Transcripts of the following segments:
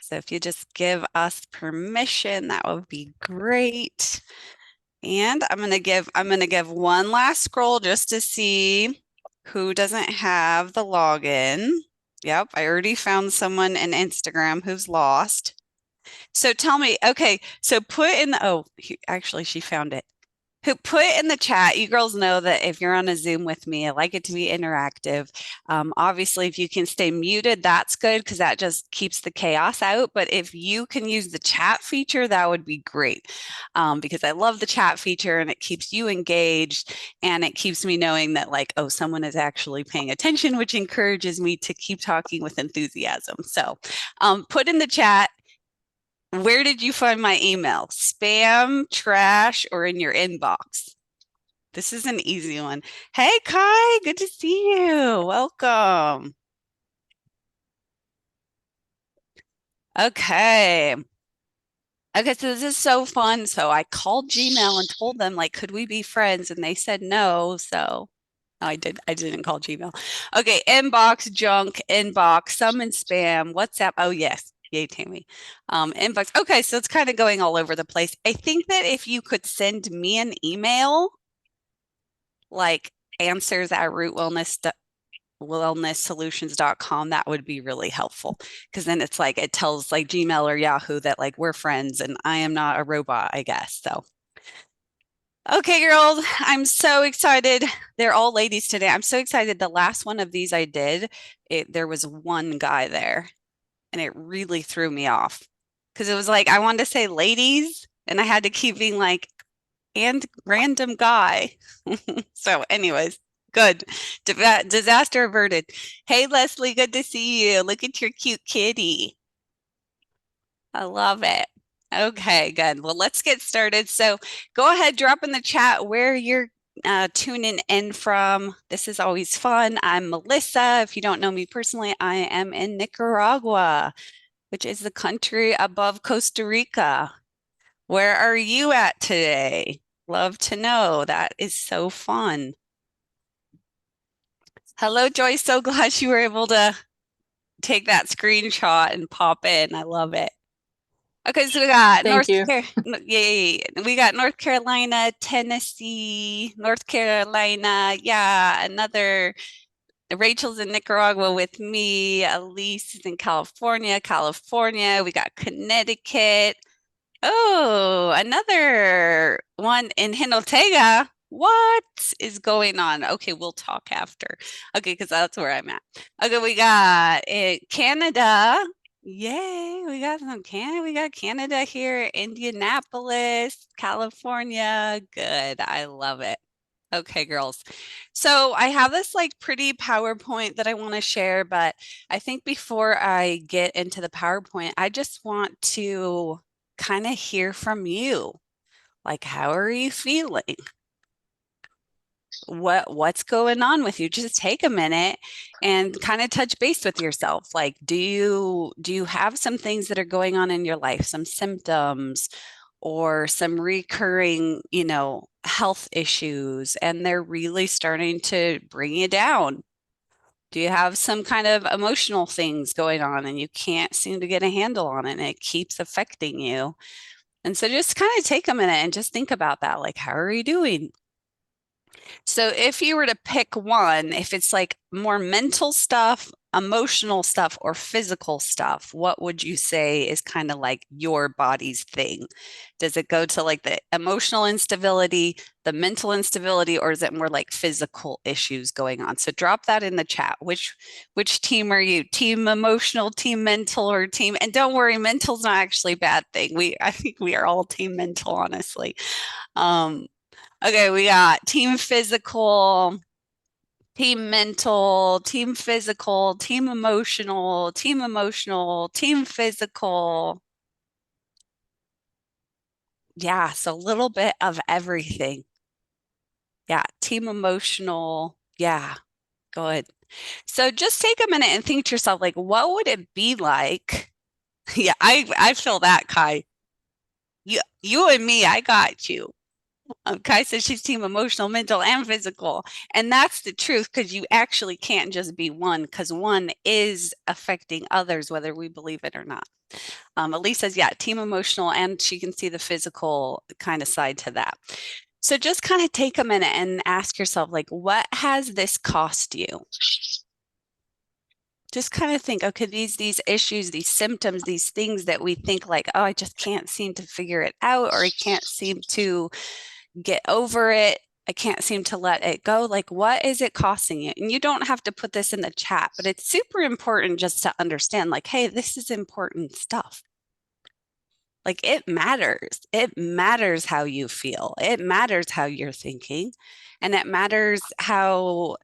So if you just give us permission, that would be great. And I'm gonna give one last scroll just to see who doesn't have the login. Yep, I already found someone in Instagram who's lost. So tell me, okay, so put in the, oh, actually, she found it. Who put in the chat, you girls know that if you're on a Zoom with me, I like it to be interactive. Obviously, if you can stay muted, that's good because that just keeps the chaos out. But if you can use the chat feature, that would be great because I love the chat feature and it keeps you engaged and it keeps me knowing that, like, oh, someone is actually paying attention, which encourages me to keep talking with enthusiasm. So put in the chat. Where did you find my email? Spam, trash, or in your inbox? This is an easy one. Hey, Kai, good to see you. Welcome. Okay. Okay, so this is so fun. So I called Gmail and told them, like, could we be friends? And they said no. So I didn't call Gmail. Okay, inbox, junk, inbox, some in spam, WhatsApp. Oh, yes. Yay, Tammy. Inbox. Okay, so it's kind of going all over the place. I think that if you could send me an email, like answers at rootwellnesssolutions.com, that would be really helpful. Because then it's like it tells like Gmail or Yahoo that like we're friends and I am not a robot, I guess. So okay, girls, I'm so excited. They're all ladies today. I'm so excited. The last one of these I did, there was one guy there, and it really threw me off because it was like I wanted to say ladies, and I had to keep being like, and random guy. So, anyways, good. Disaster averted. Hey, Leslie, good to see you. Look at your cute kitty. I love it. Okay, good. Well, let's get started. So go ahead, drop in the chat where you're tuning in from. This is always fun. I'm Melissa. If you don't know me personally, I am in Nicaragua, which is the country above Costa Rica. Where are you at today? Love to know. That is so fun. Hello, Joyce. So glad you were able to take that screenshot and pop in. I love it. Okay, so we got Thank you. Yay. We got North Carolina, Tennessee, North Carolina. Yeah, another Rachel's in Nicaragua with me. Elise is in California, California. We got Connecticut. Oh, another one in Jinotega. What is going on? Okay, we'll talk after. Okay, because that's where I'm at. Okay, we got Canada. Yay, we got some Canada. We got Canada here, Indianapolis, California. Good. I love it. Okay, girls. So I have this like pretty PowerPoint that I want to share, but I think before I get into the PowerPoint, I just want to kind of hear from you. Like, how are you feeling? What's going on with you? Just take a minute and kind of touch base with yourself. Like, do you have some things that are going on in your life, some symptoms or some recurring, health issues, and they're really starting to bring you down? Do you have some kind of emotional things going on and you can't seem to get a handle on it and it keeps affecting you? And so just kind of take a minute and just think about that. Like, how are you doing? So if you were to pick one, if it's like more mental stuff, emotional stuff, or physical stuff, what would you say is kind of like your body's thing? Does it go to like the emotional instability, the mental instability, or is it more like physical issues going on? So drop that in the chat. Which team are you? Team emotional, team mental, or team? And don't worry, mental's not actually a bad thing. I think we are all team mental, honestly. Um, Okay, we got team physical, team mental, team physical, team emotional, team physical. Yeah, so a little bit of everything. Yeah, team emotional. Yeah, good. So just take a minute and think to yourself, like, what would it be like? Yeah, I feel that, Kai. You and me, I got you. Kai says she's team emotional, mental, and physical. And that's the truth because you actually can't just be one because one is affecting others, whether we believe it or not. Elise says, yeah, team emotional, and she can see the physical kind of side to that. So just kind of take a minute and ask yourself, like, what has this cost you? Just kind of think, okay, these issues, these symptoms, these things that we think like, oh, I just can't seem to figure it out, or I can't seem to get over it. I can't seem to let it go. Like, what is it costing you? And you don't have to put this in the chat, but it's super important just to understand, like, hey, this is important stuff. Like, it matters. It matters how you feel. It matters how you're thinking. And it matters how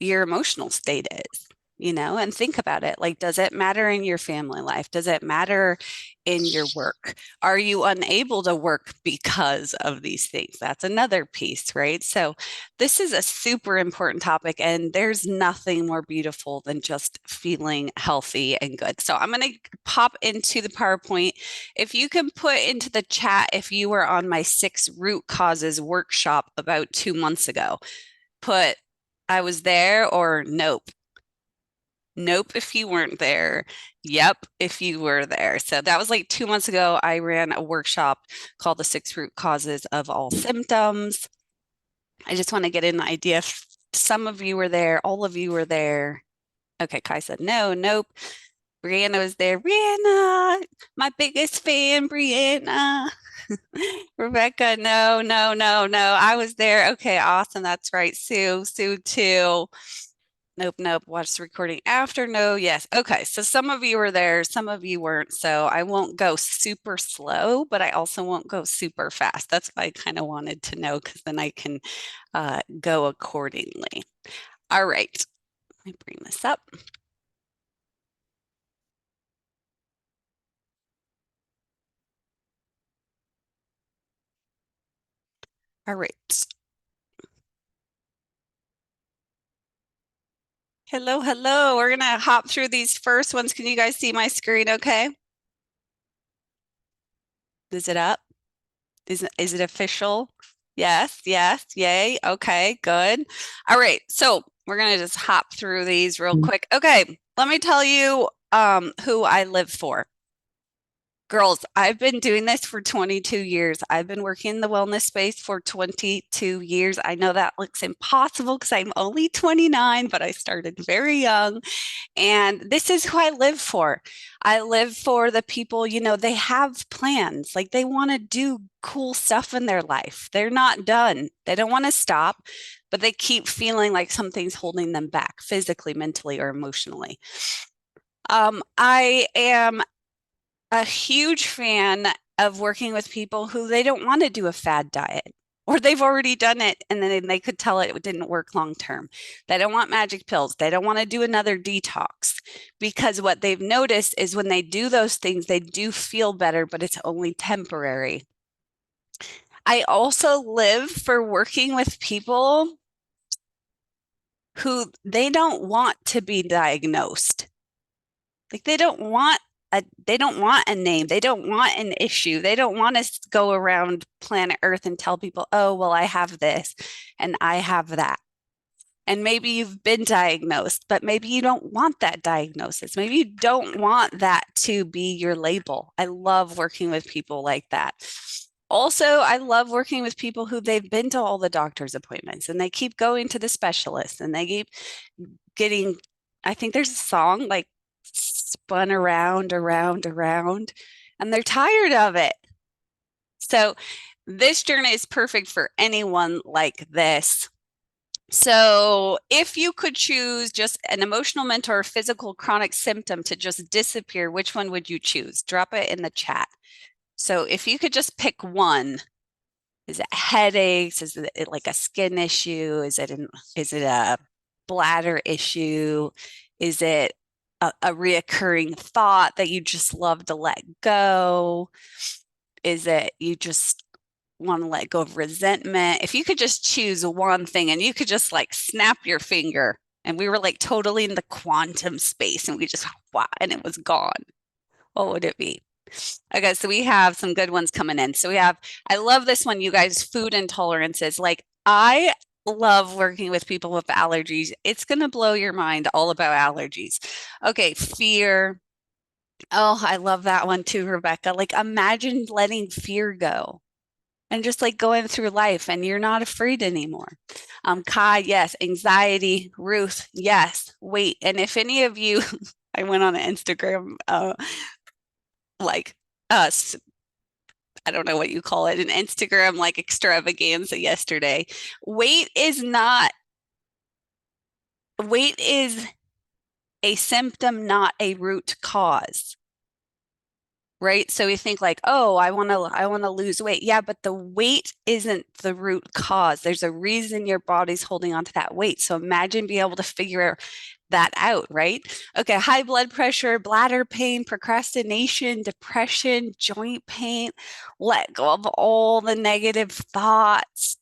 your emotional state is, and think about it. Like, does it matter in your family life? Does it matter in your work? Are you unable to work because of these things? That's another piece, right? So, this is a super important topic, and there's nothing more beautiful than just feeling healthy and good. So, I'm going to pop into the PowerPoint. If you can put into the chat if you were on my 6 root causes workshop about 2 months ago, put I was there or nope. Nope if you weren't there. Yep if you were there. So that was like 2 months ago. I ran a workshop called the 6 root causes of all symptoms. I just want to get an idea if some of you were there, all of you were there. Okay, Kai said no, nope. Brianna was there. Brianna, my biggest fan, Brianna. Rebecca, no, no, no, no. I was there. Okay, awesome. That's right. Sue too. Nope, nope. Watch the recording after. No, yes. Okay, so some of you were there, some of you weren't. So I won't go super slow, but I also won't go super fast. That's why I kind of wanted to know because then I can go accordingly. All right, let me bring this up. All right. Hello, hello. We're going to hop through these first ones. Can you guys see my screen okay? Is it up? Is it official? Yes, yes, yay. Okay, good. All right. So we're gonna just hop through these real quick. Okay, let me tell you who I live for. Girls, I've been doing this for 22 years. I've been working in the wellness space for 22 years. I know that looks impossible because I'm only 29, but I started very young. And this is who I live for. I live for the people, they have plans, like they want to do cool stuff in their life. They're not done. They don't want to stop, but they keep feeling like something's holding them back physically, mentally, or emotionally. I am a huge fan of working with people who they don't want to do a fad diet or they've already done it and then they could tell it didn't work long term. They don't want magic pills. They don't want to do another detox because what they've noticed is when they do those things, they do feel better, but it's only temporary. I also live for working with people who they don't want to be diagnosed. Like they don't want a name. They don't want an issue. They don't want to go around planet Earth and tell people, "Oh, well, I have this and I have that." And maybe you've been diagnosed, but maybe you don't want that diagnosis. Maybe you don't want that to be your label. I love working with people like that. Also, I love working with people who they've been to all the doctor's appointments and they keep going to the specialist and they keep getting, I think there's a song like spun around, around, around, and they're tired of it. So this journey is perfect for anyone like this. So if you could choose just an emotional, mental, or physical chronic symptom to just disappear, which one would you choose? Drop it in the chat. So if you could just pick one, is it headaches? Is it like a skin issue? Is it a bladder issue? Is it a reoccurring thought that you just love to let go? Is it you just want to let go of resentment? If you could just choose one thing and you could just like snap your finger and we were like totally in the quantum space and we just, wow, and it was gone, what would it be? Okay, so we have some good ones coming in. So I love this one, you guys, food intolerances. Like, I love working with people with allergies. It's going to blow your mind all about allergies. Okay, fear, Oh, I love that one too, Rebecca. Like imagine letting fear go and just like going through life and you're not afraid anymore. Kai, yes. Anxiety, Ruth, yes. Wait, and if any of you, I went on an Instagram, like us, I don't know what you call it, an Instagram like extravaganza yesterday. Weight is not, weight is a symptom, not a root cause. Right? So we think like, oh, I want to lose weight. Yeah, but the weight isn't the root cause. There's a reason your body's holding on to that weight. So imagine being able to figure that out, right? Okay, high blood pressure, bladder pain, procrastination, depression, joint pain. Let go of all the negative thoughts,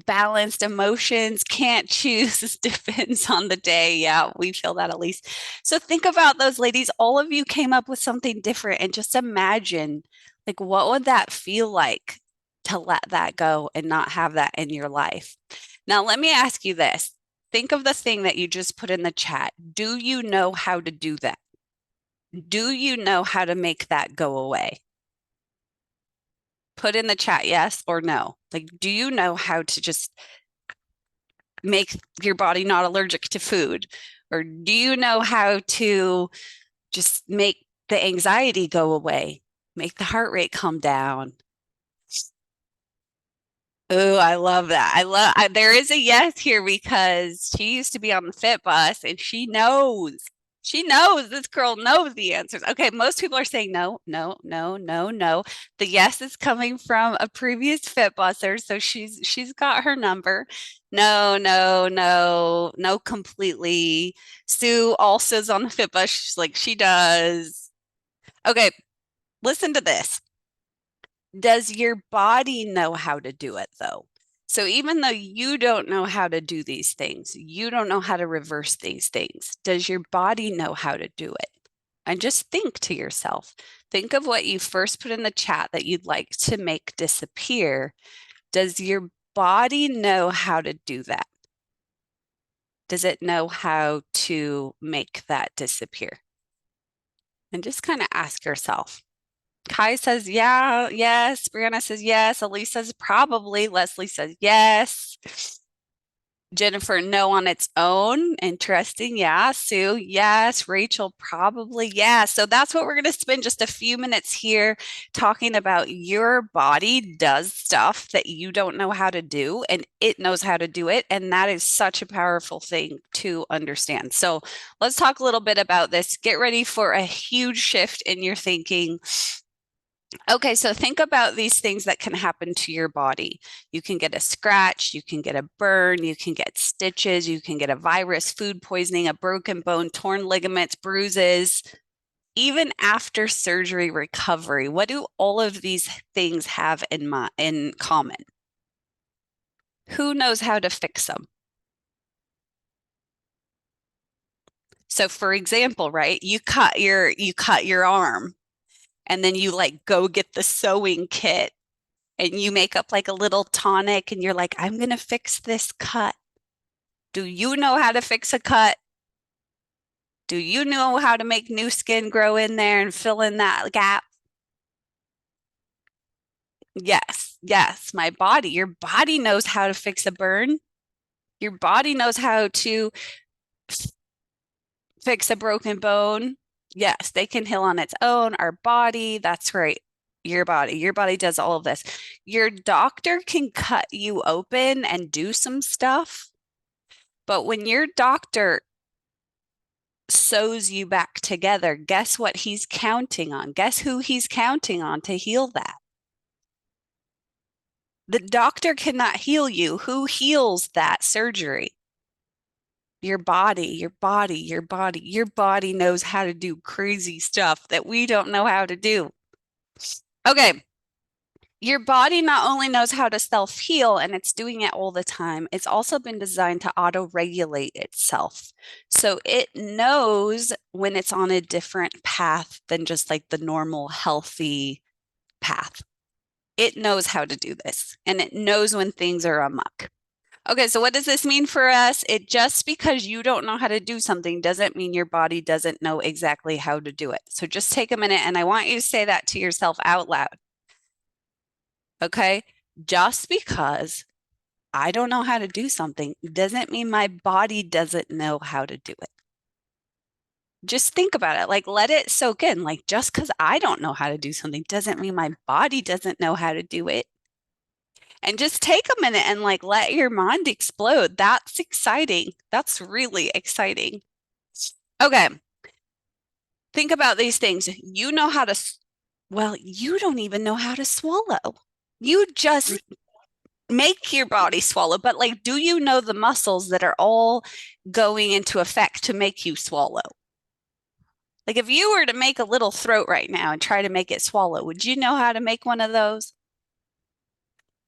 balanced emotions, can't choose, depends on the day. Yeah, we feel that at least. So think about those ladies. All of you came up with something different and just imagine like what would that feel like to let that go and not have that in your life. Now, let me ask you this. Think of the thing that you just put in the chat. Do you know how to do that? Do you know how to make that go away? Put in the chat yes or no. Like, do you know how to just make your body not allergic to food? Or do you know how to just make the anxiety go away, make the heart rate come down? Oh, I love that. There is a yes here because she used to be on the fit bus and she knows. She knows this girl knows the answers. Okay, most people are saying no, no, no, no, no. The yes is coming from a previous fit busser, so she's got her number. No, no, no, no, completely. Sue also is on the fit bus. She's like she does. Okay, listen to this. Does your body know how to do it though? So even though you don't know how to do these things, you don't know how to reverse these things, does your body know how to do it? And just think to yourself, think of what you first put in the chat that you'd like to make disappear. Does your body know how to do that? Does it know how to make that disappear? And just kind of ask yourself. Kai says, yeah, yes. Brianna says, yes. Elise says, probably. Leslie says, yes. Jennifer, no on its own. Interesting. Yeah. Sue, yes. Rachel, probably. Yeah. So that's what we're going to spend just a few minutes here talking about. Your body does stuff that you don't know how to do, and it knows how to do it. And that is such a powerful thing to understand. So let's talk a little bit about this. Get ready for a huge shift in your thinking. Okay, so think about these things that can happen to your body. You can get a scratch, you can get a burn, you can get stitches, you can get a virus, food poisoning, a broken bone, torn ligaments, bruises. Even after surgery recovery, what do all of these things have in common? Who knows how to fix them? So for example, right, you cut your arm and then you like go get the sewing kit and you make up like a little tonic and you're like, I'm going to fix this cut. Do you know how to fix a cut? Do you know how to make new skin grow in there and fill in that gap? Yes, yes, your body knows how to fix a burn. Your body knows how to fix a broken bone. Yes, they can heal on its own. Our body, that's right. Your body does all of this. Your doctor can cut you open and do some stuff, but when your doctor sews you back together, guess what he's counting on? Guess who he's counting on to heal that? The doctor cannot heal you. Who heals that surgery? Your body, your body, your body. Your body knows how to do crazy stuff that we don't know how to do. Okay. Your body not only knows how to self heal and it's doing it all the time, it's also been designed to auto regulate itself. So it knows when it's on a different path than just like the normal healthy path. It knows how to do this and it knows when things are amok. Okay, so what does this mean for us? It just because you don't know how to do something doesn't mean your body doesn't know exactly how to do it. So just take a minute and I want you to say that to yourself out loud. Okay? Just because I don't know how to do something doesn't mean my body doesn't know how to do it. Just think about it. Like, let it soak in. Like, just because I don't know how to do something doesn't mean my body doesn't know how to do it. And just take a minute and like let your mind explode. That's exciting. That's really exciting. Okay, think about these things. You know how to, well, you don't even know how to swallow. You just make your body swallow, but like, do you know the muscles that are all going into effect to make you swallow? Like, if you were to make a little throat right now and try to make it swallow, would you know how to make one of those?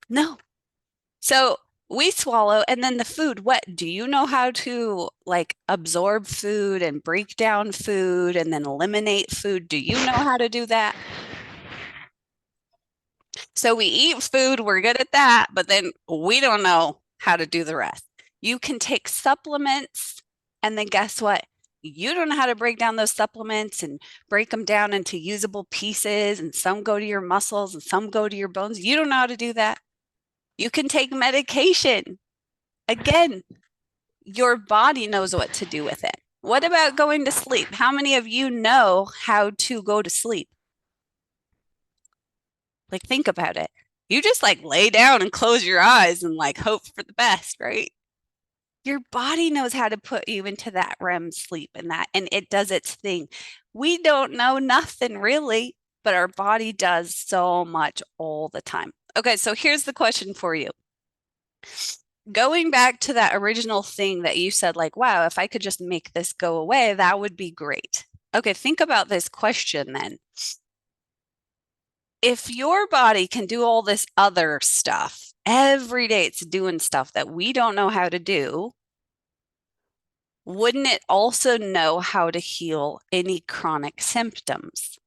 No. So we swallow, and then the food, what do you know how to like absorb food and break down food and then eliminate food? Do you know how to do that? So we eat food, we're good at that, but then we don't know how to do the rest. You can take supplements, and then guess what? You don't know how to break down those supplements and break them down into usable pieces, and some go to your muscles and some go to your bones. You don't know how to do that. You can take medication. Again, your body knows what to do with it. What about going to sleep? How many of you know how to go to sleep? Like, think about it. You just like lay down and close your eyes and like hope for the best, right? Your body knows how to put you into that REM sleep and that, and it does its thing. We don't know nothing really, but our body does so much all the time. Okay, so here's the question for you. Going back to that original thing that you said, like, wow, if I could just make this go away, that would be great. Okay, think about this question then. If your body can do all this other stuff, every day it's doing stuff that we don't know how to do, wouldn't it also know how to heal any chronic symptoms?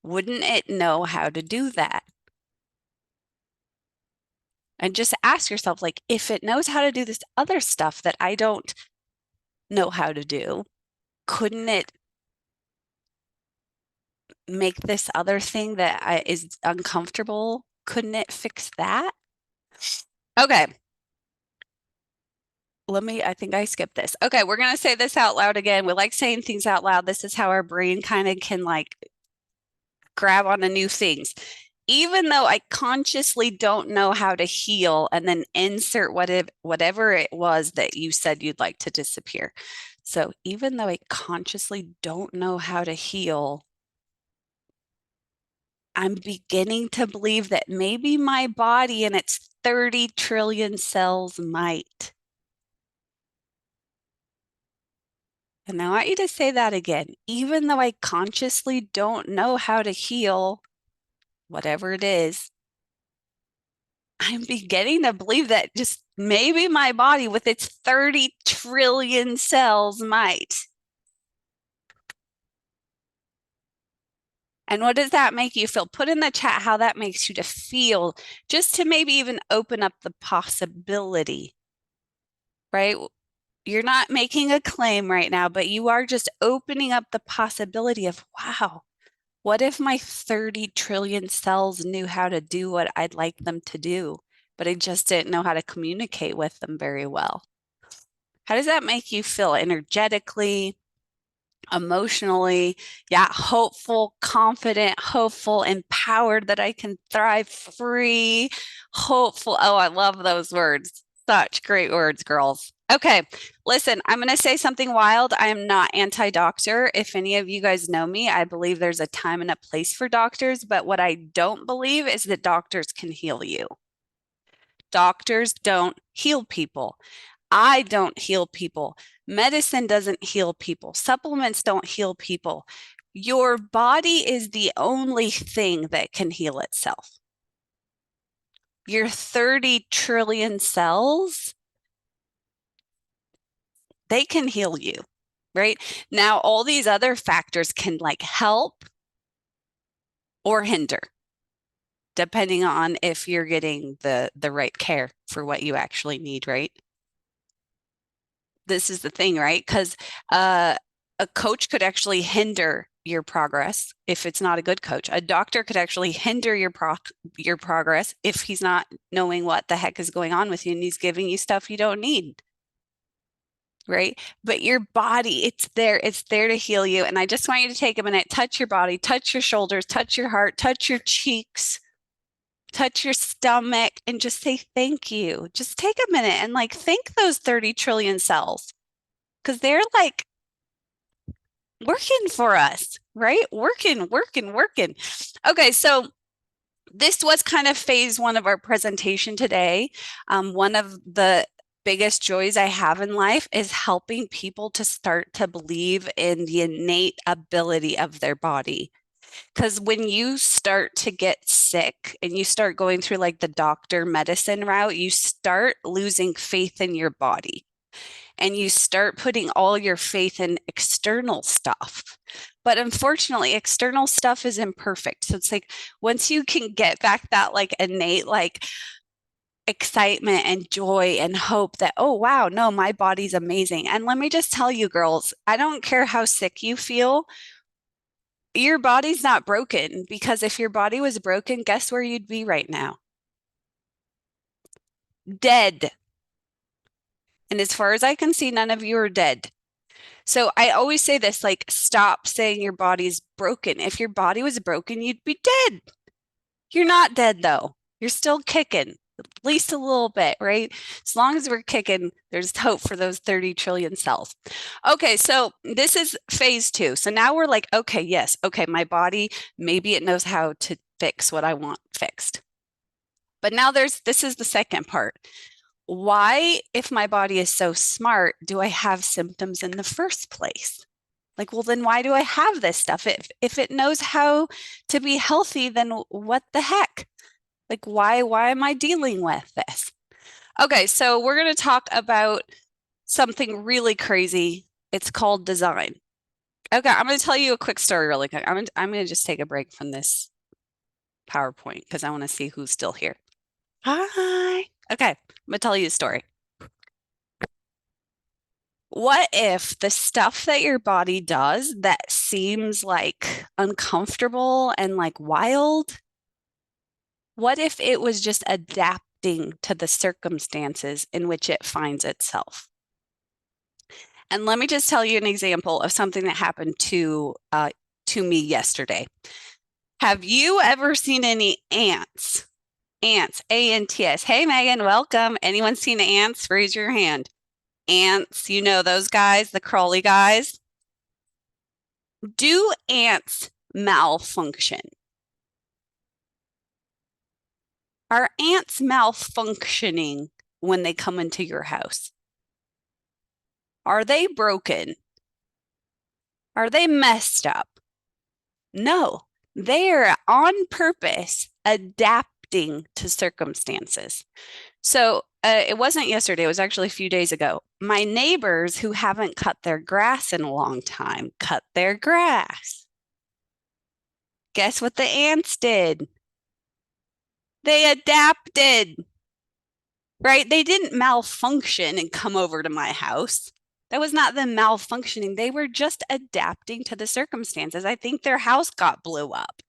Wouldn't it know how to do that? And just ask yourself, like, if it knows how to do this other stuff that I don't know how to do, couldn't it make this other thing that is uncomfortable? Couldn't it fix that? Okay. I think I skipped this. Okay, we're going to say this out loud again. We like saying things out loud. This is how our brain kind of can like grab onto new things. Even though I consciously don't know how to heal, and then insert whatever it was that you said you'd like to disappear. So even though I consciously don't know how to heal, I'm beginning to believe that maybe my body and its 30 trillion cells might. And I want you to say that again. Even though I consciously don't know how to heal, whatever it is, I'm beginning to believe that just maybe my body with its 30 trillion cells might. And what does that make you feel? Put in the chat how that makes you to feel, just to maybe even open up the possibility, right? You're not making a claim right now, but you are just opening up the possibility of, wow, what if my 30 trillion cells knew how to do what I'd like them to do, but I just didn't know how to communicate with them very well? How does that make you feel energetically, emotionally? Yeah, hopeful, confident, hopeful, empowered that I can thrive, free, hopeful. Oh, I love those words. Such great words, girls. Okay, listen, I'm going to say something wild. I am not anti-doctor. If any of you guys know me, I believe there's a time and a place for doctors, but what I don't believe is that doctors can heal you. Doctors don't heal people. I don't heal people. Medicine doesn't heal people. Supplements don't heal people. Your body is the only thing that can heal itself. Your 30 trillion cells, they can heal you, right? Now, all these other factors can like help or hinder, depending on if you're getting the right care for what you actually need, right? this is the thing, right? Because uh, a coach could actually hinder your progress if it's not a good coach. A doctor could actually hinder your progress if he's not knowing what the heck is going on with you and he's giving you stuff you don't need, right? But your body, it's there to heal you. And I just want you to take a minute, touch your body, touch your shoulders, touch your heart, touch your cheeks, touch your stomach, and just say thank you. Just take a minute and like thank those 30 trillion cells because they're like working for us, right? Working, working, working. Okay, so this was kind of phase one of our presentation today. One of the biggest joys I have in life is helping people to start to believe in the innate ability of their body. Because when you start to get sick and you start going through like the doctor medicine route, you start losing faith in your body and you start putting all your faith in external stuff. But unfortunately, external stuff is imperfect. So it's like once you can get back that like innate, like excitement and joy and hope that, oh, wow, no, my body's amazing. And let me just tell you, girls, I don't care how sick you feel. Your body's not broken because if your body was broken, guess where you'd be right now? Dead. And as far as I can see, none of you are dead. So I always say this, like, stop saying your body's broken. If your body was broken, you'd be dead. You're not dead though. You're still kicking, at least a little bit, right? As long as we're kicking, there's hope for those 30 trillion cells. Okay, so this is phase two. So now we're like, okay, yes, okay, my body, maybe it knows how to fix what I want fixed. But now this is the second part. Why, if my body is so smart, do I have symptoms in the first place? Like, well, then why do I have this stuff? If it knows how to be healthy, then what the heck? Like, why am I dealing with this? Okay, so we're going to talk about something really crazy. It's called design. Okay, I'm going to tell you a quick story really quick. I'm going to just take a break from this PowerPoint because I want to see who's still here. Hi. Okay, I'm going to tell you a story. What if the stuff that your body does that seems like uncomfortable and like wild, what if it was just adapting to the circumstances in which it finds itself? And let me just tell you an example of something that happened to me yesterday. Have you ever seen any ants? Ants, A-N-T-S. Hey, Megan, welcome. Anyone seen ants? Raise your hand. Ants, you know those guys, the crawly guys? Do ants malfunction? Are ants malfunctioning when they come into your house? Are they broken? Are they messed up? No, they are on purpose adapting to circumstances. So it wasn't yesterday, it was actually a few days ago. My neighbors who haven't cut their grass in a long time cut their grass. Guess what the ants did? They adapted, right? They didn't malfunction and come over to my house. That was not them malfunctioning. They were just adapting to the circumstances. I think their house got blew up.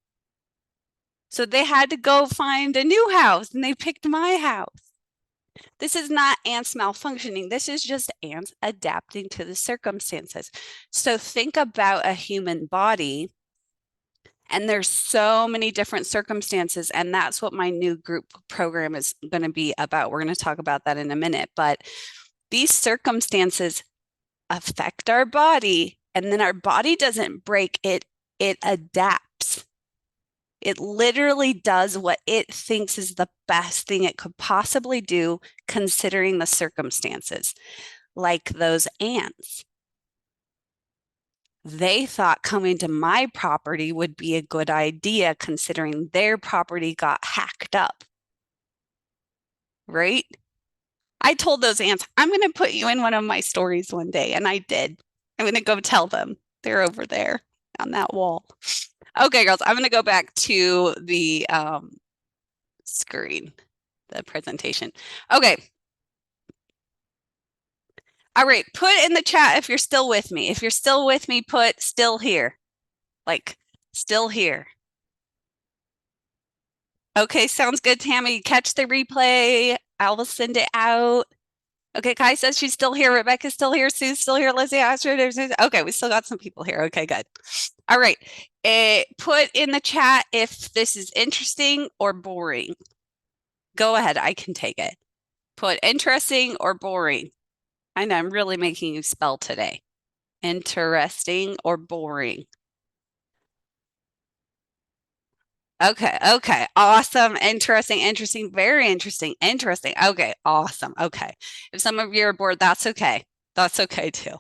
So they had to go find a new house and they picked my house. This is not ants malfunctioning. This is just ants adapting to the circumstances. So think about a human body, and there's so many different circumstances, and that's what my new group program is going to be about. We're going to talk about that in a minute, but these circumstances affect our body, and then our body doesn't break, it adapts. It literally does what it thinks is the best thing it could possibly do, considering the circumstances, like those ants. They thought coming to my property would be a good idea, considering their property got hacked up, right? I told those ants, I'm going to put you in one of my stories one day, and I did. I'm going to go tell them. They're over there on that wall. Okay, girls, I'm going to go back to the screen, the presentation. Okay. All right, put in the chat if you're still with me. If you're still with me, put still here. Like still here. Okay, sounds good, Tammy. Catch the replay. I will send it out. Okay, Kai says she's still here. Rebecca's still here. Sue's still here. Lizzie, Astrid. Okay, we still got some people here. Okay, good. All right. Put in the chat if this is interesting or boring. Go ahead. I can take it. Put interesting or boring. I know I'm really making you spell today. Interesting or boring. Okay. Awesome. Interesting. Very interesting. Interesting. Okay. Awesome. Okay. If some of you are bored, that's okay. That's okay too.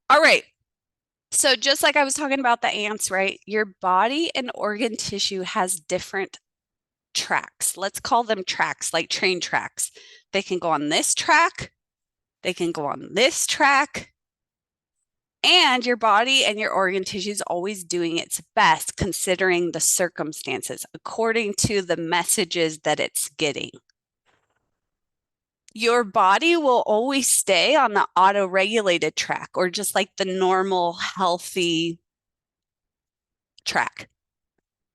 All right. So just like I was talking about the ants, right? Your body and organ tissue has different tracks. Let's call them tracks, like train tracks. They can go on this track. They can go on this track. And your body and your organ tissue is always doing its best considering the circumstances according to the messages that it's getting. Your body will always stay on the auto-regulated track or just like the normal healthy track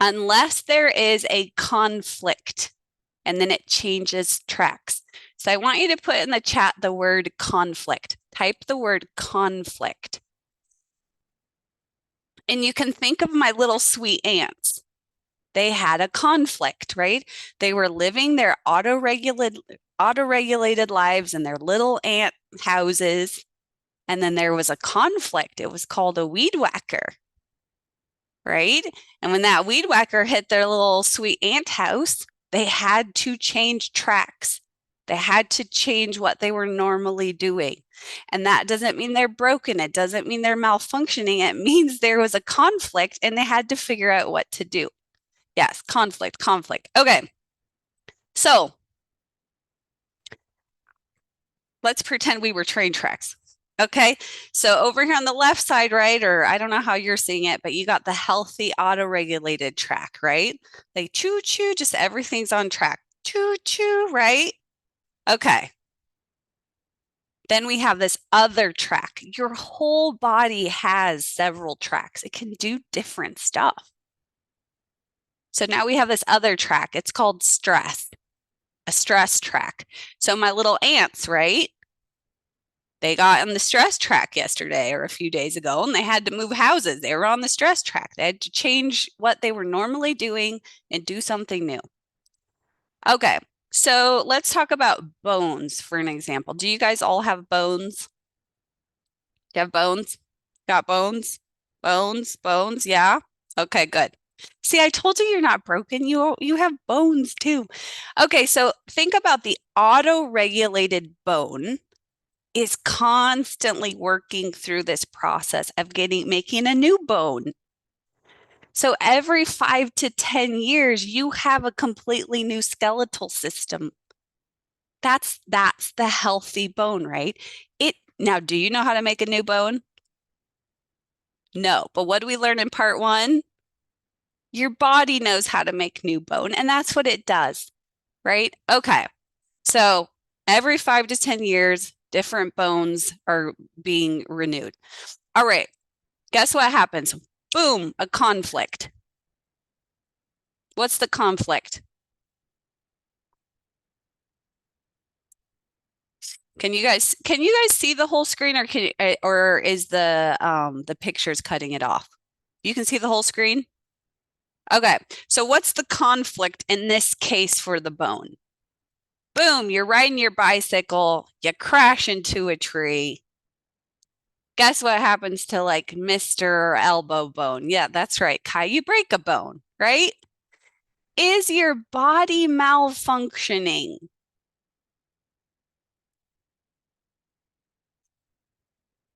unless there is a conflict and then it changes tracks. So I want you to put in the chat the word conflict. Type the word conflict. And you can think of my little sweet ants. They had a conflict, right? They were living their auto-regulated lives in their little ant houses. And then there was a conflict. It was called a weed whacker, right? And when that weed whacker hit their little sweet ant house, they had to change tracks. They had to change what they were normally doing. And that doesn't mean they're broken. It doesn't mean they're malfunctioning. It means there was a conflict and they had to figure out what to do. Yes, conflict. Okay. So let's pretend we were train tracks. Okay. So over here on the left side, right? Or I don't know how you're seeing it, but you got the healthy auto-regulated track, right? Like choo choo, just everything's on track. Choo choo, right? Okay. Then we have this other track. Your whole body has several tracks. It can do different stuff. So now we have this other track. It's called stress, a stress track. So my little ants, right? They got on the stress track yesterday or a few days ago and they had to move houses. They were on the stress track. They had to change what they were normally doing and do something new. Okay, so let's talk about bones for an example. Do you guys all have bones? Do you have bones? Got bones? Bones, yeah? Okay, good. See, I told you you're not broken. You have bones too. Okay, so think about the auto-regulated bone is constantly working through this process of making a new bone. So every 5 to 10 years, you have a completely new skeletal system. That's the healthy bone, right? Now, do you know how to make a new bone? No, but what do we learn in part 1? Your body knows how to make new bone, and that's what it does, right? Okay, so every 5 to 10 years, different bones are being renewed. All right, guess what happens? Boom, a conflict. What's the conflict? Can you guys see the whole screen or is the pictures cutting it off? You can see the whole screen? Okay. So what's the conflict in this case for the bone? Boom, you're riding your bicycle, you crash into a tree. Guess what happens to like Mr. Elbow Bone? Yeah, that's right. Kai, you break a bone, right? Is your body malfunctioning?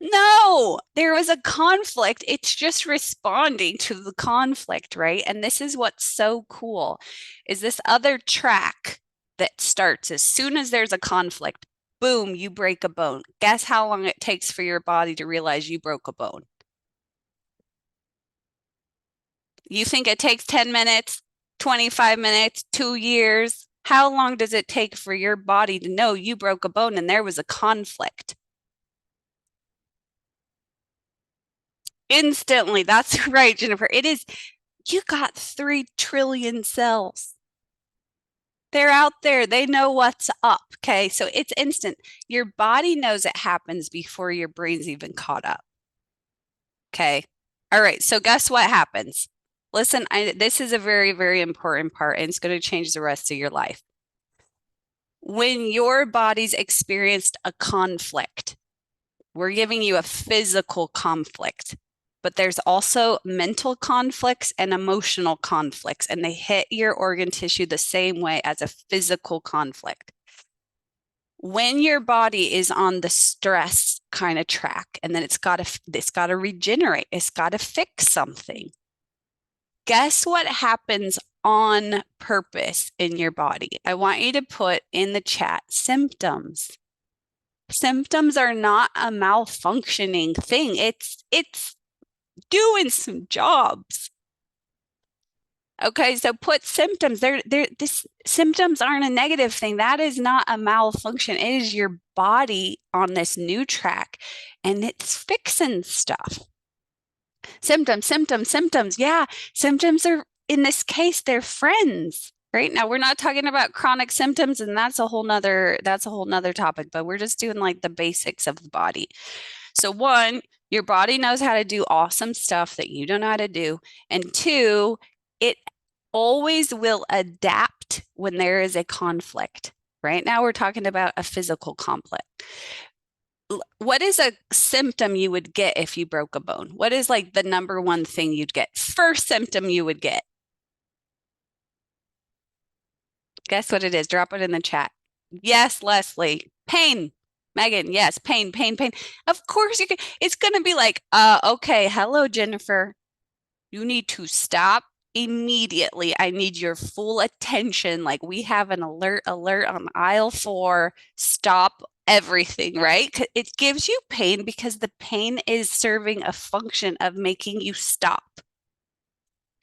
No, there was a conflict. It's just responding to the conflict, right? And this is what's so cool is this other track that starts as soon as there's a conflict. Boom, you break a bone. Guess how long it takes for your body to realize you broke a bone? You think it takes 10 minutes, 25 minutes, 2 years? How long does it take for your body to know you broke a bone and there was a conflict? Instantly. That's right, Jennifer. It is, you got 3 trillion cells. They're out there. They know what's up. Okay. So it's instant. Your body knows it happens before your brain's even caught up. Okay. All right. So guess what happens? Listen, this is a very, very important part, and it's going to change the rest of your life. When your body's experienced a conflict, we're giving you a physical conflict, but there's also mental conflicts and emotional conflicts, and they hit your organ tissue the same way as a physical conflict. When your body is on the stress kind of track, and then it's got to regenerate, it's got to fix something. Guess what happens on purpose in your body? I want you to put in the chat symptoms. Symptoms are not a malfunctioning thing. It's doing some jobs. Okay, so put symptoms. This symptoms aren't a negative thing. That is not a malfunction. It is your body on this new track, and it's fixing stuff. Symptoms, symptoms, symptoms. Yeah, symptoms are, in this case, they're friends. Right now, we're not talking about chronic symptoms, and that's a whole nother topic, but we're just doing like the basics of the body. So one, your body knows how to do awesome stuff that you don't know how to do. And two, it always will adapt when there is a conflict. Right now, we're talking about a physical conflict. What is a symptom you would get if you broke a bone? What is like the number one thing you'd get? First symptom you would get. Guess what it is? Drop it in the chat. Yes, Leslie. Pain. Megan, yes, pain, pain, pain. Of course you can. It's going to be like, okay, hello, Jennifer. You need to stop immediately. I need your full attention. Like we have an alert on aisle 4. Stop everything, right? It gives you pain because the pain is serving a function of making you stop.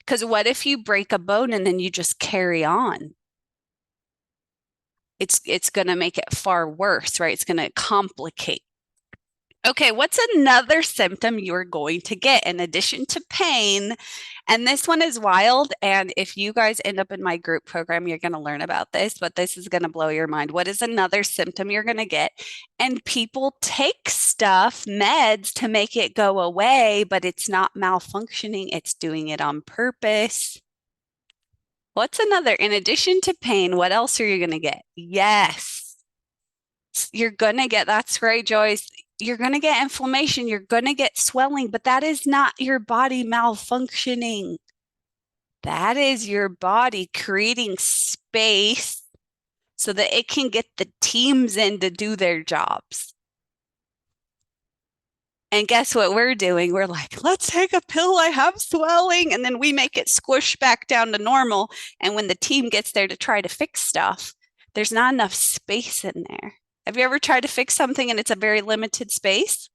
Because what if you break a bone and then you just carry on? It's going to make it far worse, right? It's going to complicate. Okay, what's another symptom you're going to get in addition to pain? And this one is wild. And if you guys end up in my group program, you're going to learn about this, but this is going to blow your mind. What is another symptom you're going to get? And people take stuff, meds to make it go away, but it's not malfunctioning, it's doing it on purpose. What's another? In addition to pain, what else are you going to get? Yes, you're going to get, that's right, Joyce. You're going to get inflammation. You're going to get swelling, but that is not your body malfunctioning. That is your body creating space so that it can get the teams in to do their jobs. And guess what we're doing? We're like, let's take a pill. I have swelling. And then we make it squish back down to normal. And when the team gets there to try to fix stuff, there's not enough space in there. Have you ever tried to fix something and it's a very limited space?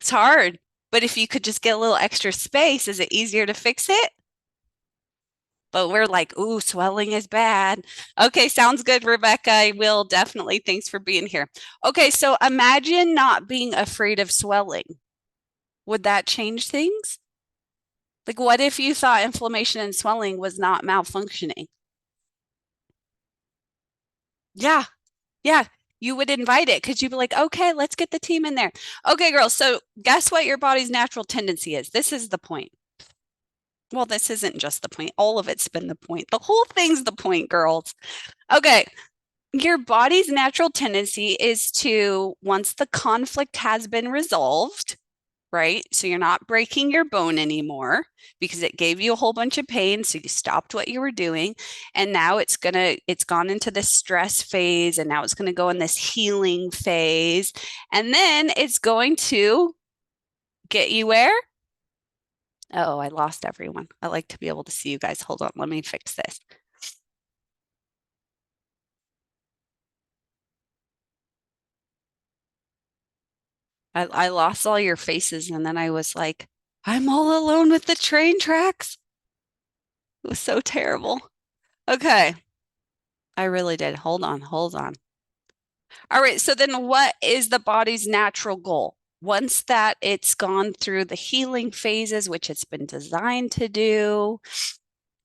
It's hard. But if you could just get a little extra space, is it easier to fix it? But we're like, ooh, swelling is bad. Okay, sounds good, Rebecca. I will definitely. Thanks for being here. Okay, so imagine not being afraid of swelling. Would that change things? Like, what if you thought inflammation and swelling was not malfunctioning? Yeah, yeah. You would invite it because you'd be like, okay, let's get the team in there. Okay, girls. So, guess what your body's natural tendency is? This is the point. Well, this isn't just the point. All of it's been the point. The whole thing's the point, girls. Okay. Your body's natural tendency is to, once the conflict has been resolved, right? So you're not breaking your bone anymore because it gave you a whole bunch of pain. So you stopped what you were doing. And now it's gone into this stress phase. And now it's going to go in this healing phase. And then it's going to get you where? Oh, I lost everyone. I like to be able to see you guys. Hold on. Let me fix this. I lost all your faces. And then I was like, I'm all alone with the train tracks. It was so terrible. Okay. I really did. Hold on, hold on. All right. So then what is the body's natural goal? once that it's gone through the healing phases, which it's been designed to do,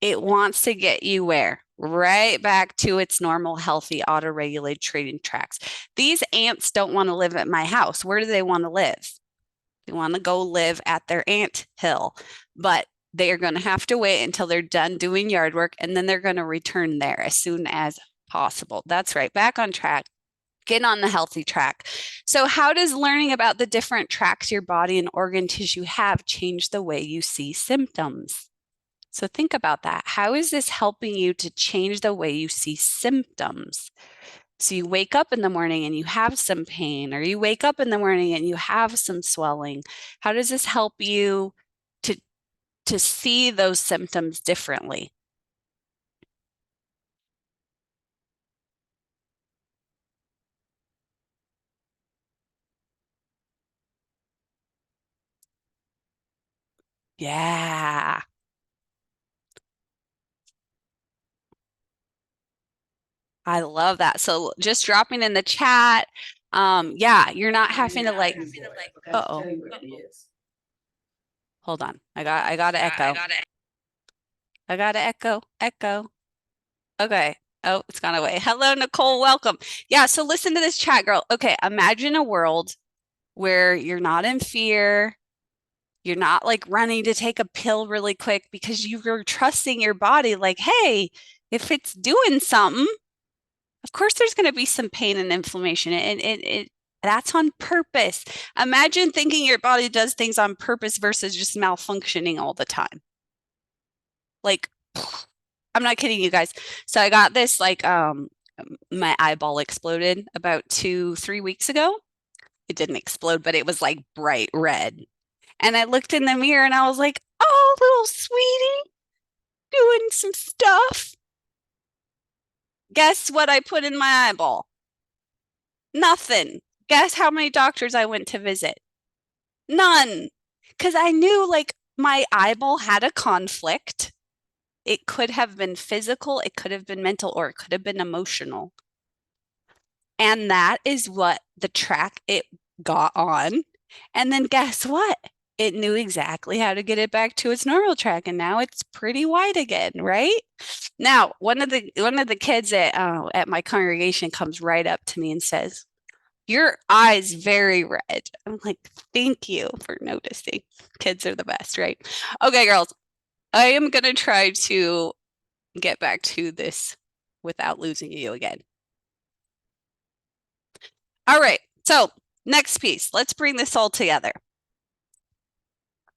it wants to get you where? Right back to its normal, healthy, auto-regulated trading tracks. These ants don't want to live at my house. Where do they want to live? They want to go live at their ant hill, but they are going to have to wait until they're done doing yard work, and then they're going to return there as soon as possible. That's right, back on track. Get on the healthy track. So, how does learning about the different tracks your body and organ tissue have change the way you see symptoms? So, think about that. How is this helping you to change the way you see symptoms? So, you wake up in the morning and you have some pain, or you wake up in the morning and you have some swelling. How does this help you to, to see those symptoms differently? Yeah. I love that. So just dropping in the chat. Yeah, you're not having to like, uh-oh, hold on. I got to echo. I got to echo. Okay. Oh, it's gone away. Hello, Nicole. Welcome. Yeah. So listen to this chat, girl. Okay. Imagine a world where you're not in fear. You're not like running to take a pill really quick because you're trusting your body, like, hey, if it's doing something, of course there's going to be some pain and inflammation, and it that's on purpose. Imagine thinking your body does things on purpose versus just malfunctioning all the time. Like, I'm not kidding you guys. So I got this like my eyeball exploded about 2, 3 weeks ago. It didn't explode, but it was like bright red. And I looked in the mirror and I was like, oh, little sweetie, doing some stuff. Guess what I put in my eyeball? Nothing. Guess how many doctors I went to visit? None. Because I knew like my eyeball had a conflict. It could have been physical, it could have been mental, or it could have been emotional. And that is what the track it got on. And then guess what? It knew exactly how to get it back to its normal track, and now it's pretty wide again, right? Now, one of the kids at my congregation comes right up to me and says, "Your eyes very red." I'm like, "Thank you for noticing." Kids are the best, right? Okay, girls, I am gonna try to get back to this without losing you again. All right. So, next piece. Let's bring this all together.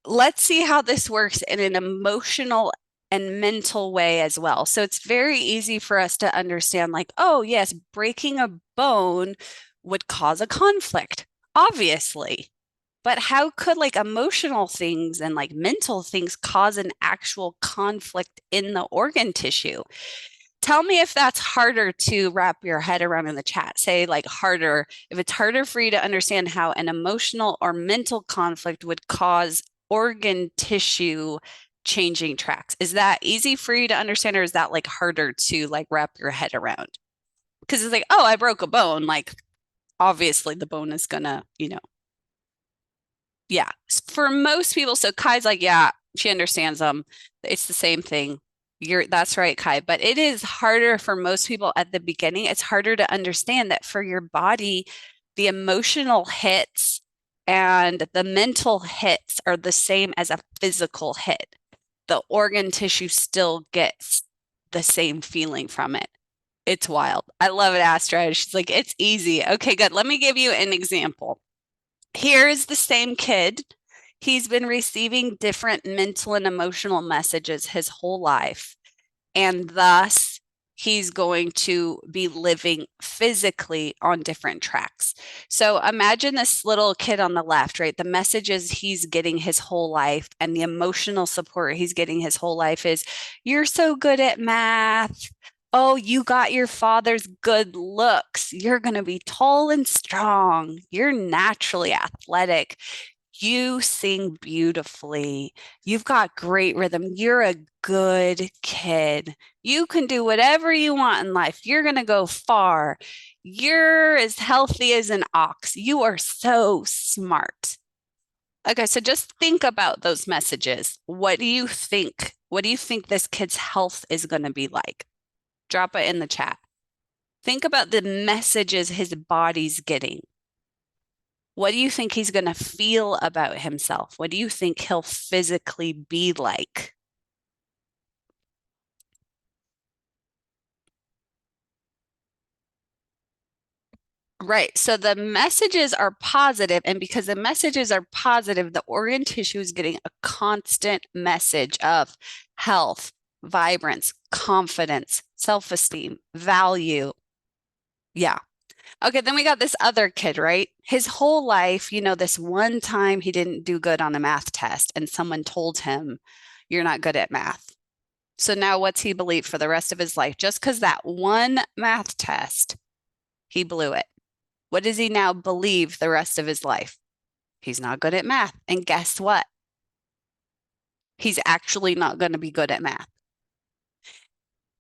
Let's see how this works in an emotional and mental way as well. So, it's very easy for us to understand, like, oh, yes, breaking a bone would cause a conflict, obviously. But how could like emotional things and like mental things cause an actual conflict in the organ tissue? Tell me if that's harder to wrap your head around in the chat. Say like harder, if it's harder for you to understand how an emotional or mental conflict would cause organ tissue changing tracks. Is that easy for you to understand, or is that like harder to like wrap your head around? Because it's like, oh, I broke a bone. Like obviously the bone is gonna, yeah. For most people, so Kai's like, yeah, she understands them. It's the same thing. That's right, Kai. But it is harder for most people at the beginning. It's harder to understand that for your body, the emotional hits and the mental hits are the same as a physical hit. The organ tissue still gets the same feeling from it. It's wild. I love it, Astra. She's like, it's easy. Okay, good. Let me give you an example. Here is the same kid. He's been receiving different mental and emotional messages his whole life. And thus, he's going to be living physically on different tracks. So imagine this little kid on the left, right? The messages he's getting his whole life and the emotional support he's getting his whole life is, you're so good at math. Oh, you got your father's good looks. You're going to be tall and strong. You're naturally athletic. You sing beautifully. You've got great rhythm. You're a good kid. You can do whatever you want in life. You're going to go far. You're as healthy as an ox. You are so smart. Okay, so just think about those messages. What do you think? What do you think this kid's health is going to be like? Drop it in the chat. Think about the messages his body's getting. What do you think he's going to feel about himself? What do you think he'll physically be like? Right. So the messages are positive, and because the messages are positive, the organ tissue is getting a constant message of health, vibrance, confidence, self-esteem, value. Yeah. Okay, then we got this other kid, right? His whole life, this one time he didn't do good on a math test, and someone told him, you're not good at math. So now what's he believe for the rest of his life? Just because that one math test, he blew it. What does he now believe the rest of his life? He's not good at math. And guess what? He's actually not going to be good at math.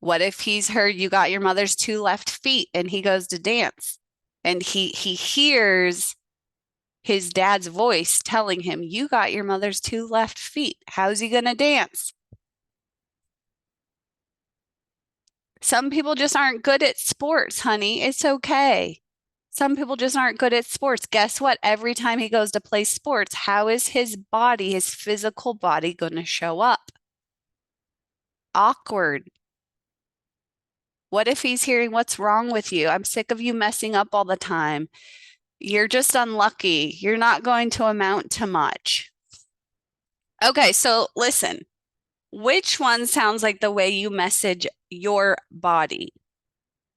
What if he's heard you got your mother's two left feet and he goes to dance and he hears his dad's voice telling him, you got your mother's two left feet. How's he going to dance? Some people just aren't good at sports, honey. It's okay. Some people just aren't good at sports. Guess what? Every time he goes to play sports, how is his body, his physical body, going to show up? Awkward. What if he's hearing, what's wrong with you? I'm sick of you messing up all the time. You're just unlucky. You're not going to amount to much. Okay, so listen, which one sounds like the way you message your body?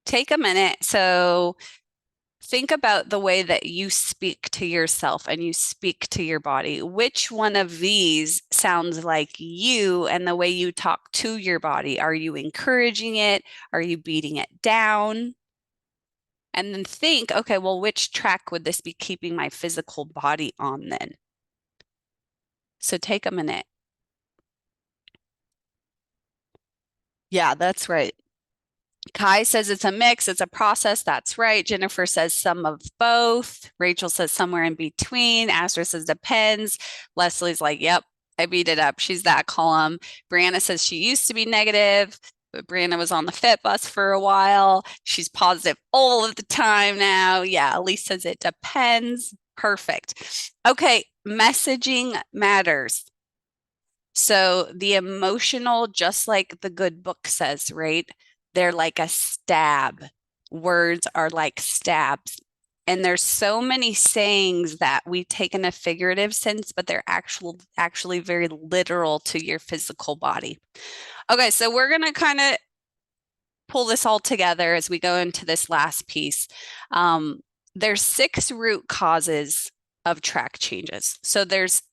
Take a minute. So think about the way that you speak to yourself and you speak to your body. Which one of these sounds like you and the way you talk to your body? Are you encouraging it? Are you beating it down? And then think, okay, well, which track would this be keeping my physical body on then? So take a minute. Yeah, that's right. Kai says it's a mix, it's a process. That's right. Jennifer says some of both. Rachel says somewhere in between. Astra says depends. Leslie's like, yep, I beat it up. She's that column. Brianna says she used to be negative, but Brianna was on the fit bus for a while. She's positive all of the time now. Yeah, Elise says it depends. Perfect. Okay, messaging matters. So the emotional, just like the good book says, right? They're like a stab. Words are like stabs. And there's so many sayings that we take in a figurative sense, but they're actually very literal to your physical body. Okay, so we're gonna kind of pull this all together as we go into this last piece. There's six root causes of track changes. So there's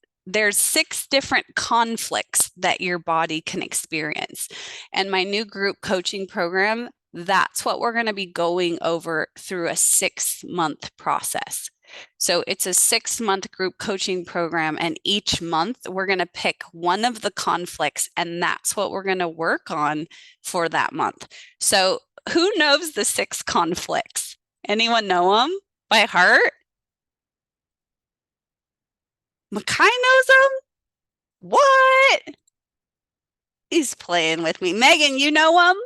six different conflicts that your body can experience. And my new group coaching program, that's what we're going to be going over through a 6-month process. So it's a 6-month group coaching program, and each month we're going to pick one of the conflicts, and that's what we're going to work on for that month. So who knows the six conflicts? Anyone know them by heart? Makai knows them? What? He's playing with me. Megan, you know them?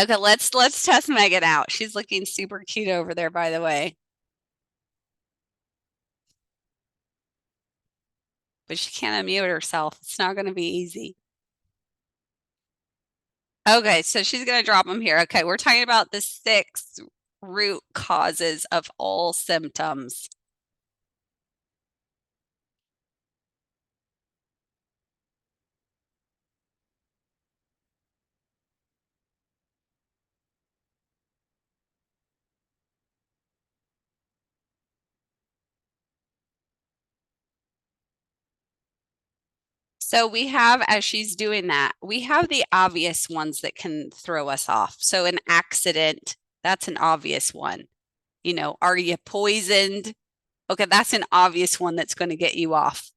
Okay, let's test Megan out. She's looking super cute over there, by the way. But she can't unmute herself. It's not going to be easy. Okay, so she's going to drop them here. Okay, we're talking about the six root causes of all symptoms. So we have, as she's doing that, we have the obvious ones that can throw us off. So an accident, that's an obvious one. You know, are you poisoned? Okay, that's an obvious one that's going to get you off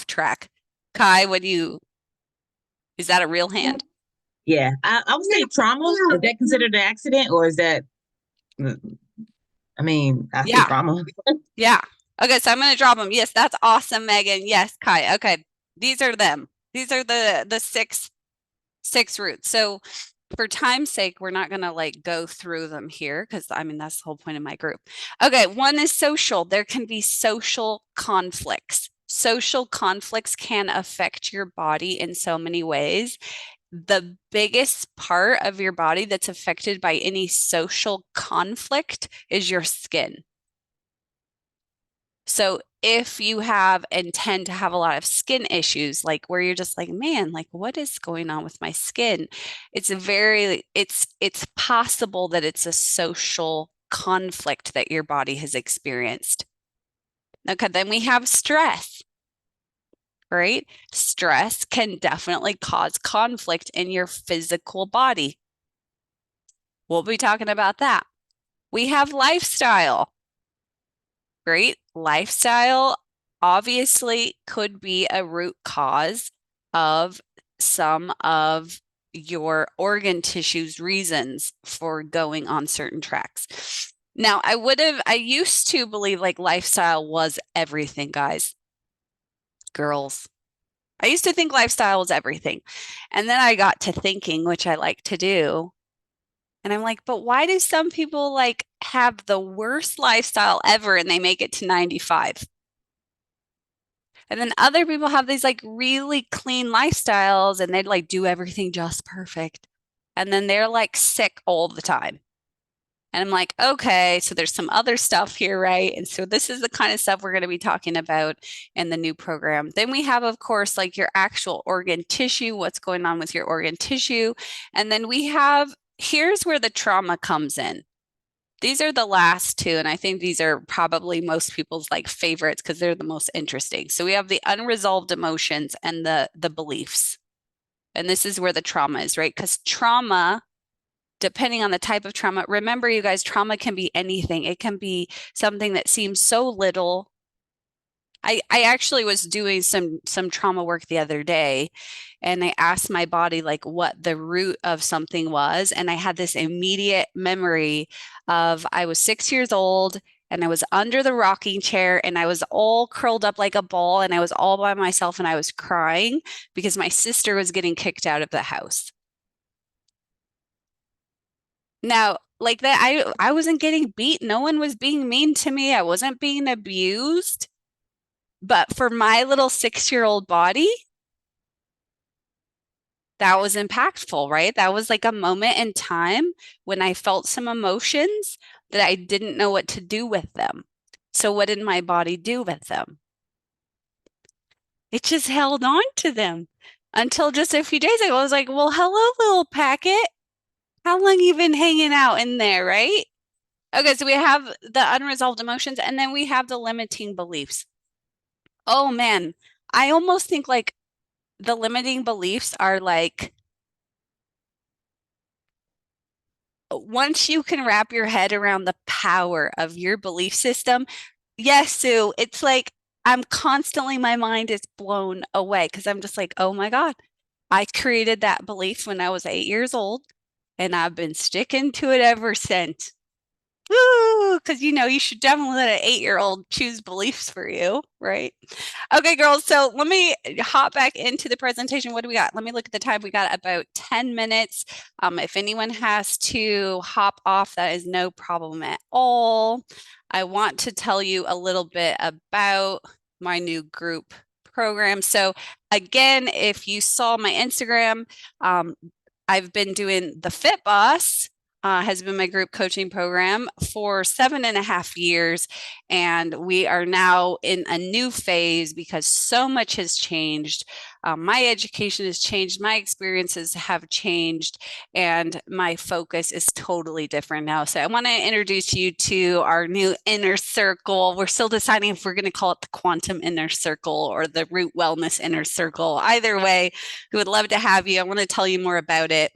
track. Kai, what do you, is that a real hand? Yeah, I would say trauma. Is that considered an accident, or is that? I mean, I say Yeah, trauma. yeah. Okay, so I'm going to drop them. Yes, that's awesome, Megan. Yes, Kai. Okay, these are them. These are the six roots. So for time's sake, we're not going to like go through them here because I mean, that's the whole point of my group. Okay, one is social. There can be social conflicts. Social conflicts can affect your body in so many ways. The biggest part of your body that's affected by any social conflict is your skin. So if you have and tend to have a lot of skin issues, like where you're just like, man, like what is going on with my skin? It's possible that it's a social conflict that your body has experienced. Okay, then we have stress, right? Stress can definitely cause conflict in your physical body. We'll be talking about that. We have lifestyle. Great. Lifestyle obviously could be a root cause of some of your organ tissue's reasons for going on certain tracks. Now, I used to believe like lifestyle was everything, guys, girls. I used to think lifestyle was everything. And then I got to thinking, which I like to do, and I'm like, but why do some people like have the worst lifestyle ever and they make it to 95? And then other people have these like really clean lifestyles and they like do everything just perfect. And then they're like sick all the time. And I'm like, okay, so there's some other stuff here, right? And so this is the kind of stuff we're going to be talking about in the new program. Then we have, of course, like your actual organ tissue, what's going on with your organ tissue. And then we have, here's where the trauma comes in. These are the last two, and I think these are probably most people's like favorites because they're the most interesting. So we have the unresolved emotions and the beliefs. And this is where the trauma is, right? Because trauma, depending on the type of trauma, remember you guys, trauma can be anything. It can be something that seems so little. I actually was doing some trauma work the other day and I asked my body like what the root of something was. And I had this immediate memory of I was 6 years old and I was under the rocking chair and I was all curled up like a ball and I was all by myself and I was crying because my sister was getting kicked out of the house. Now, like that, I wasn't getting beat. No one was being mean to me. I wasn't being abused. But for my little 6 year old body, that was impactful, right? That was like a moment in time when I felt some emotions that I didn't know what to do with them. So, what did my body do with them? It just held on to them until just a few days ago. I was like, well, hello, little packet. How long you been hanging out in there, right? Okay, so we have the unresolved emotions and then we have the limiting beliefs. Oh man, I almost think like the limiting beliefs are like once you can wrap your head around the power of your belief system, yes, Sue, it's like I'm constantly, my mind is blown away because I'm just like, oh my God, I created that belief when I was 8 years old and I've been sticking to it ever since. Woo! Because you know, you should definitely let an 8 year old choose beliefs for you, right? Okay, girls. So let me hop back into the presentation. What do we got? Let me look at the time. We got about 10 minutes. If anyone has to hop off, that is no problem at all. I want to tell you a little bit about my new group program. So again, if you saw my Instagram, I've been doing the Fit Boss. has been my group coaching program for 7.5 years. And we are now in a new phase because so much has changed. My education has changed, my experiences have changed, and my focus is totally different now. So I want to introduce you to our new inner circle. We're still deciding if we're going to call it the quantum inner circle or the root wellness inner circle. Either way, we would love to have you. I want to tell you more about it.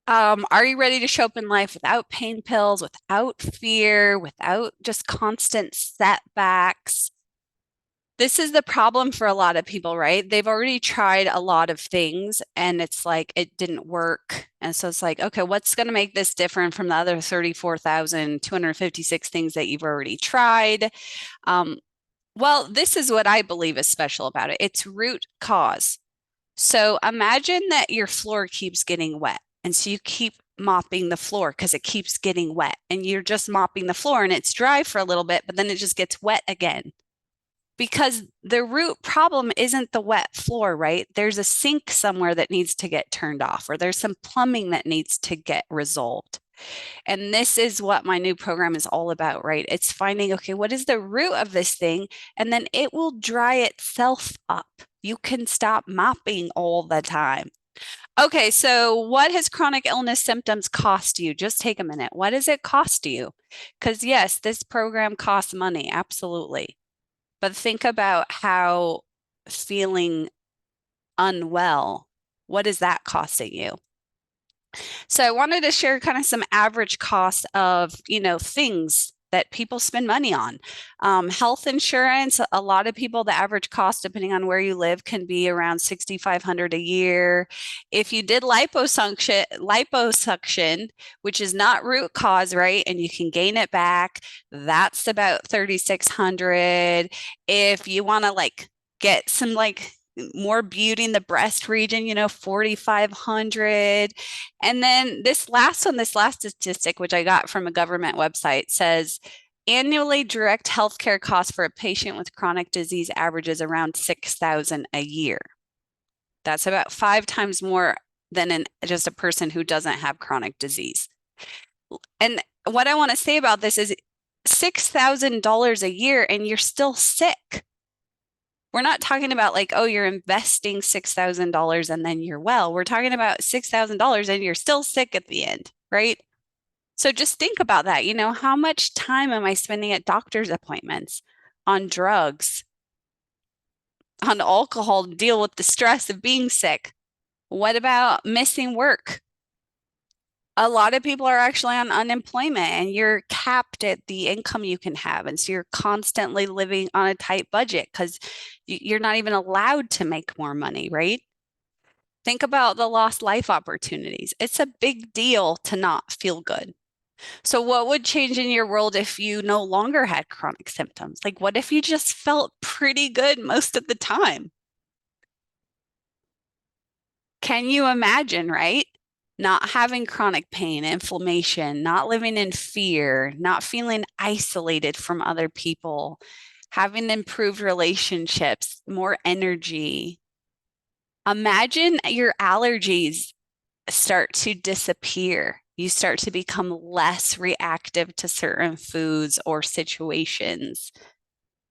Are you ready to show up in life without pain pills, without fear, without just constant setbacks? This is the problem for a lot of people, right? They've already tried a lot of things and it's like it didn't work. And so it's like, okay, what's going to make this different from the other 34,256 things that you've already tried? Um, well, this is what I believe is special about it. It's root cause. So imagine that your floor keeps getting wet. And so you keep mopping the floor because it keeps getting wet. And you're just mopping the floor and it's dry for a little bit, but then it just gets wet again. Because the root problem isn't the wet floor, right? There's a sink somewhere that needs to get turned off, or there's some plumbing that needs to get resolved. And this is what my new program is all about, right? It's finding, okay, what is the root of this thing? And then it will dry itself up. You can stop mopping all the time. Okay, so what has chronic illness symptoms cost you? Just take a minute. What does it cost you? Because, yes, this program costs money, absolutely. But think about how feeling unwell, what is that costing you? So I wanted to share kind of some average cost of, things that people spend money on. Health insurance, a lot of people, the average cost, depending on where you live, can be around 6,500 a year. If you did liposuction, which is not root cause, right? And you can gain it back, that's about 3,600. If you want to get some more beauty in the breast region, 4,500. And then this last statistic, which I got from a government website, says annually direct healthcare costs for a patient with chronic disease averages around 6,000 a year. That's about 5 times more than just a person who doesn't have chronic disease. And what I want to say about this is $6,000 a year and you're still sick. We're not talking about oh, you're investing $6,000 and then you're well. We're talking about $6,000 and you're still sick at the end, right? So just think about that. How much time am I spending at doctor's appointments, on drugs, on alcohol to deal with the stress of being sick? What about missing work? A lot of people are actually on unemployment and you're capped at the income you can have. And so you're constantly living on a tight budget because you're not even allowed to make more money, right? Think about the lost life opportunities. It's a big deal to not feel good. So, what would change in your world if you no longer had chronic symptoms? What if you just felt pretty good most of the time? Can you imagine, right? Not having chronic pain, inflammation, not living in fear, not feeling isolated from other people, having improved relationships, more energy. Imagine your allergies start to disappear. You start to become less reactive to certain foods or situations.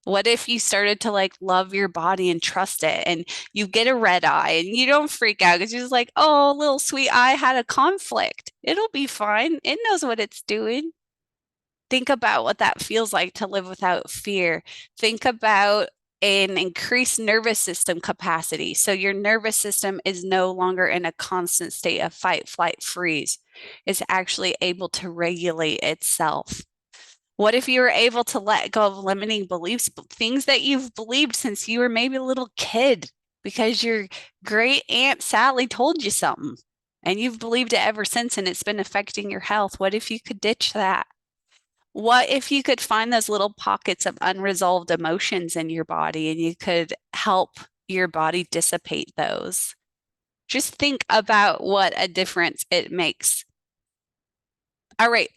What if you started to love your body and trust it and you get a red eye and you don't freak out because you're just oh, little sweet eye had a conflict. It'll be fine. It knows what it's doing. Think about what that feels like to live without fear. Think about an increased nervous system capacity. So your nervous system is no longer in a constant state of fight, flight, freeze. It's actually able to regulate itself. What if you were able to let go of limiting beliefs, things that you've believed since you were maybe a little kid because your great Aunt Sally told you something and you've believed it ever since and it's been affecting your health? What if you could ditch that? What if you could find those little pockets of unresolved emotions in your body and you could help your body dissipate those? Just think about what a difference it makes. All right.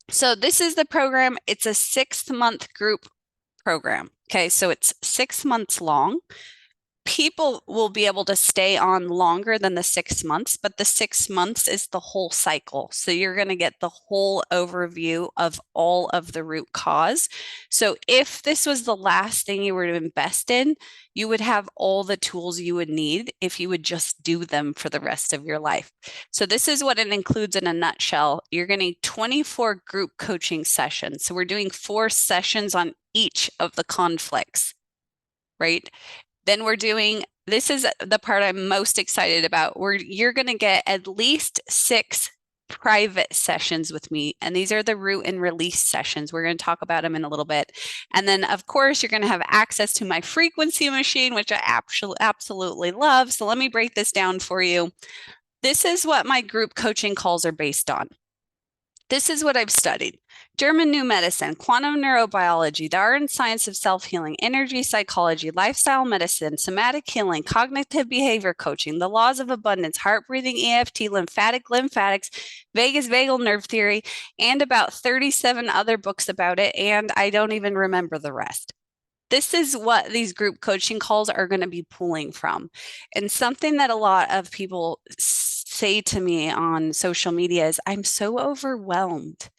So this is the program. It's a 6-month group program. Okay. So it's 6 months long. people will be able to stay on longer than the 6 months, but the 6 months is the whole cycle. So you're going to get the whole overview of all of the root cause. So if this was the last thing you were to invest in, you would have all the tools you would need if you would just do them for the rest of your life. So this is what it includes in a nutshell. You're getting 24 group coaching sessions. So we're doing 4 sessions on each of the conflicts, right? Then we're doing, this is the part I'm most excited about, where you're going to get at least 6 private sessions with me. And these are the root and release sessions. We're going to talk about them in a little bit. And then, of course, you're going to have access to my frequency machine, which I absolutely love. So let me break this down for you. This is what my group coaching calls are based on. This is what I've studied: German New Medicine, quantum neurobiology, the art and science of self-healing, energy psychology, lifestyle medicine, somatic healing, cognitive behavior coaching, the laws of abundance, heart breathing, EFT, lymphatics, vagus vagal nerve theory, and about 37 other books about it. And I don't even remember the rest. This is what these group coaching calls are going to be pulling from. And something that a lot of people say to me on social media is, I'm so overwhelmed.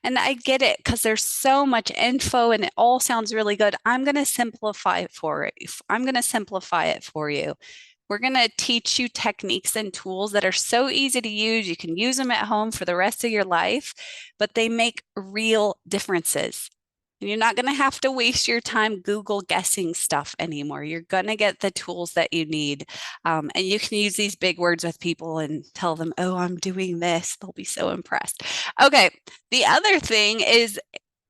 And I get it because there's so much info and it all sounds really good. I'm going to simplify it for it. I'm going to simplify it for you. We're going to teach you techniques and tools that are so easy to use. You can use them at home for the rest of your life, but they make real differences. And you're not going to have to waste your time Google guessing stuff anymore. You're going to get the tools that you need. And you can use these big words with people and tell them, oh, I'm doing this. They'll be so impressed. Okay. The other thing is,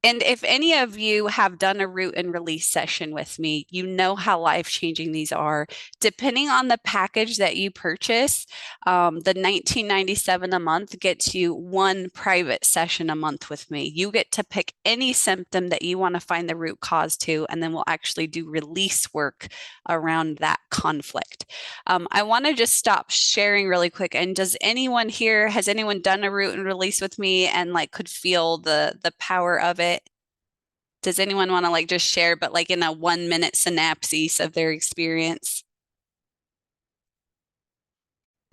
and if any of you have done a root and release session with me, you know how life-changing these are. Depending on the package that you purchase, the $19.97 a month gets you 1 private session a month with me. You get to pick any symptom that you want to find the root cause to, and then we'll actually do release work around that conflict. I want to just stop sharing really quick. And does anyone here, has anyone done a root and release with me and like could feel the power of it? Does anyone want to like just share, but like in a 1 minute synopsis of their experience?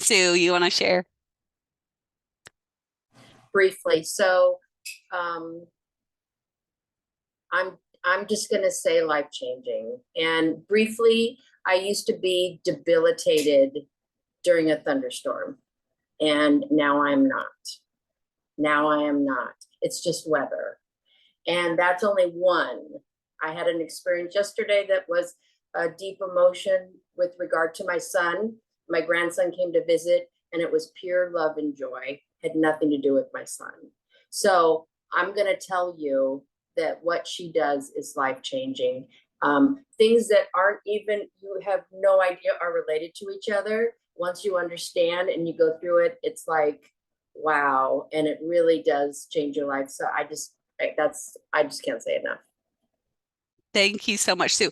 Sue, you want to share? Briefly. So um, I'm just going to say life changing. And briefly, I used to be debilitated during a thunderstorm, and now I'm not. Now I am not. It's just weather. And that's only one. I had an experience yesterday that was a deep emotion with regard to my son. My grandson came to visit, and it was pure love and joy. Had nothing to do with my son. So I'm going to tell you that what she does is life changing. Things that aren't even, you have no idea are related to each other. Once you understand and you go through it, it's like, wow. And it really does change your life. So I just can't say enough. Thank you so much, Sue.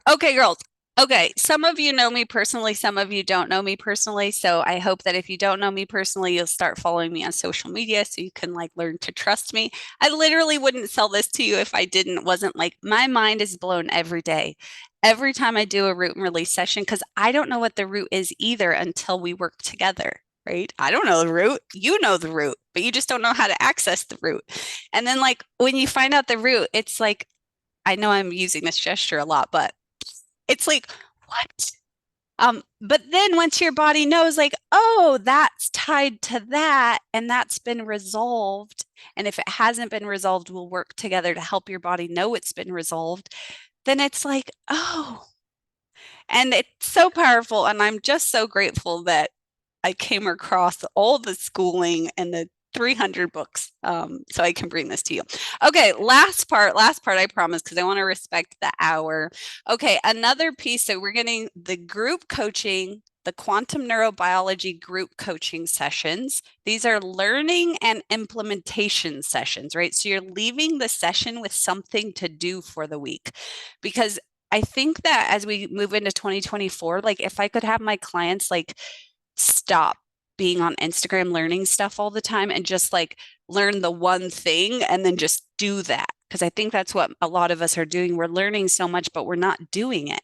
Okay, girls. Okay, some of you know me personally, some of you don't know me personally. So I hope that if you don't know me personally, you'll start following me on social media so you can like learn to trust me. I literally wouldn't sell this to you if I wasn't like, my mind is blown every day. Every time I do a root and release session, because I don't know what the root is either until we work together, right? I don't know the root. You know the root, but you just don't know how to access the root. And then like when you find out the root, it's like, I know I'm using this gesture a lot, but it's like, what? But then once your body knows, like, oh, that's tied to that, and that's been resolved. And if it hasn't been resolved, we'll work together to help your body know it's been resolved. Then it's like, oh, and it's so powerful. And I'm just so grateful that I came across all the schooling and the 300 books so I can bring this to you. Okay, last part, I promise, because I want to respect the hour. Okay, another piece. So we're getting the group coaching, the quantum neurobiology group coaching sessions. These are learning and implementation sessions, right? So you're leaving the session with something to do for the week, because I think that as we move into 2024, like if I could have my clients like stop being on Instagram learning stuff all the time and just like learn the one thing and then just do that. because I think that's what a lot of us are doing. We're learning so much, but we're not doing it.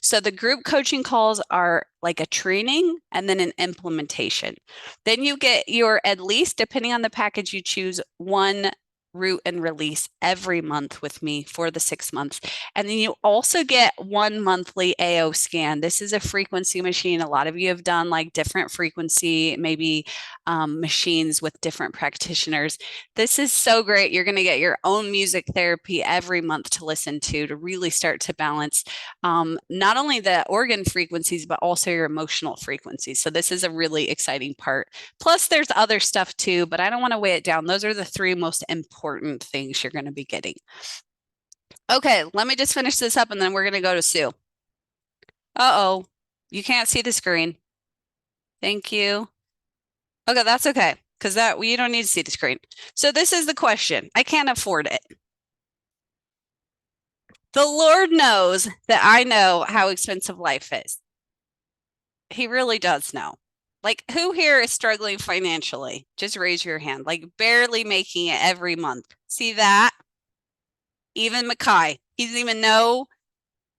So the group coaching calls are like a training and then an implementation. Then you get your, at least depending on the package you choose, one root and release every month with me for the 6 months. And then you also get one monthly AO scan. This is a frequency machine. A lot of you have done like different frequency, maybe machines with different practitioners. This is so great. You're going to get your own music therapy every month to listen to really start to balance not only the organ frequencies, but also your emotional frequencies. So this is a really exciting part. Plus, there's other stuff too, but I don't want to weigh it down. Those are the three most important things you're going to be getting. Okay, let me just finish this up and then we're going to go to Sue. Uh-oh, you can't see the screen. Thank you. Okay, that's okay, because that you don't need to see the screen. So this is the question. I can't afford it. The Lord knows that I know how expensive life is. He really does know. Like, who here is struggling financially? Just raise your hand. Like, barely making it every month. See that? Even Mackay, he doesn't even know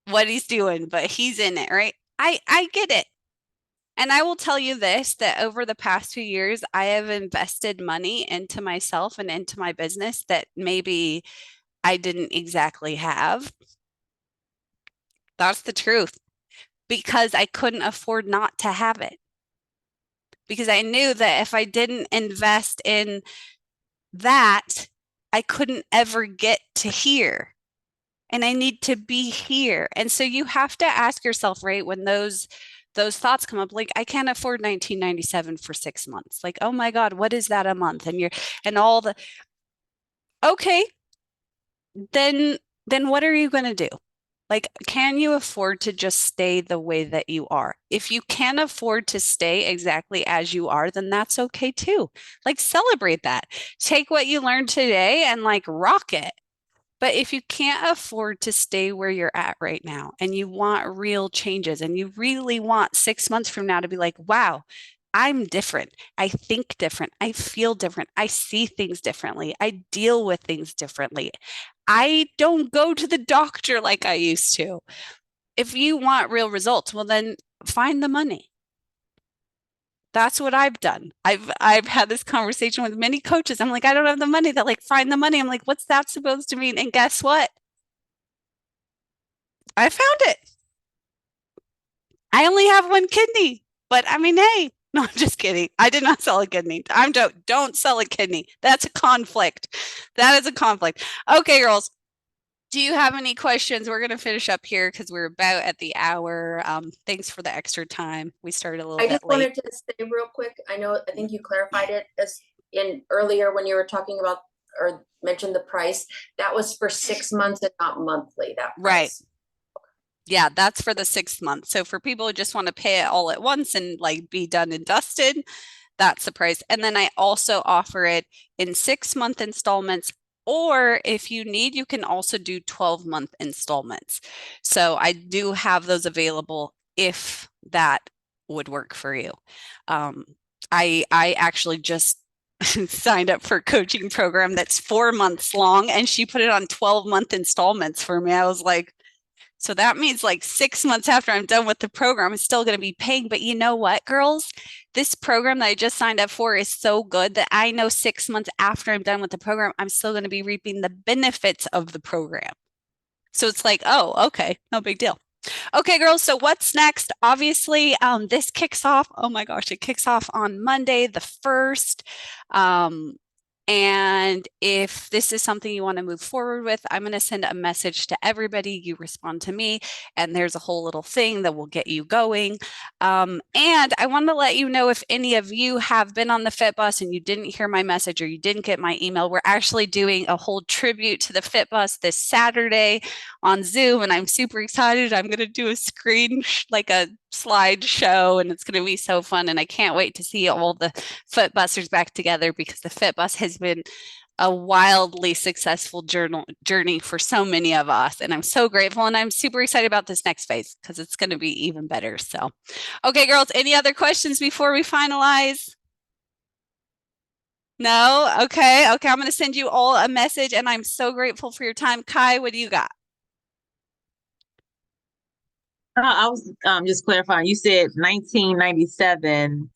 what he's doing, but he's in it, right? I get it. And I will tell you this, that over the past few years, I have invested money into myself and into my business that maybe I didn't exactly have. That's the truth, because I couldn't afford not to have it. Because I knew that if I didn't invest in that, I couldn't ever get to here. And I need to be here. And so you have to ask yourself, right, when those thoughts come up, like, I can't afford 1997 for 6 months. Like, oh my God, what is that a month? And all the, okay, then what are you going to do? Like, can you afford to just stay the way that you are? If you can afford to stay exactly as you are, then that's okay too. Like, celebrate that. Take what you learned today and like rock it. But if you can't afford to stay where you're at right now and you want real changes and you really want 6 months from now to be like, wow, I'm different. I think different. I feel different. I see things differently. I deal with things differently. I don't go to the doctor like I used to. If you want real results, well, then find the money. That's what I've done. I've had this conversation with many coaches. I'm like, I don't have the money. They're like, find the money. I'm like, what's that supposed to mean? And guess what? I found it. I only have one kidney, but I mean, hey, no, I'm just kidding. I did not sell a kidney. Don't sell a kidney. That's a conflict. That is a conflict. Okay, girls. Do you have any questions? We're going to finish up here because we're about at the hour. Thanks for the extra time. We started a little I bit just late. wanted to say real quick, I think you clarified it as in earlier when you were talking about or mentioned the price. That was for 6 months and not monthly, that Right. price. Yeah, that's for the 6 months. So for people who just want to pay it all at once and like be done and dusted, that's the price. And then I also offer it in 6-month installments, or if you need, you can also do 12-month installments. So I do have those available if that would work for you. I actually just signed up for a coaching program that's 4 months long, and she put it on 12-month installments for me. I was like, so that means like 6 months after I'm done with the program, I'm still going to be paying. But you know what, girls? This program that I just signed up for is so good that I know 6 months after I'm done with the program, I'm still going to be reaping the benefits of the program. So it's like, oh, okay, no big deal. Okay, girls, so what's next? Obviously, this kicks off, oh my gosh, it kicks off on Monday, the 1st. And if this is something you want to move forward with, I'm going to send a message to everybody. You respond to me, and there's a whole little thing that will get you going. And I want to let you know if any of you have been on the Fit Bus and you didn't hear my message or you didn't get my email, we're actually doing a whole tribute to the Fit Bus this Saturday on Zoom, and I'm super excited. I'm going to do a screen, like a slideshow, and it's going to be so fun. And I can't wait to see all the Fit Busters back together because the Fit Bus has been a wildly successful journey for so many of us. And I'm so grateful. And I'm super excited about this next phase because it's going to be even better. So, okay, girls, any other questions before we finalize? No? Okay. Okay. I'm going to send you all a message and I'm so grateful for your time. Kai, what do you got? I was just clarifying. You said 1997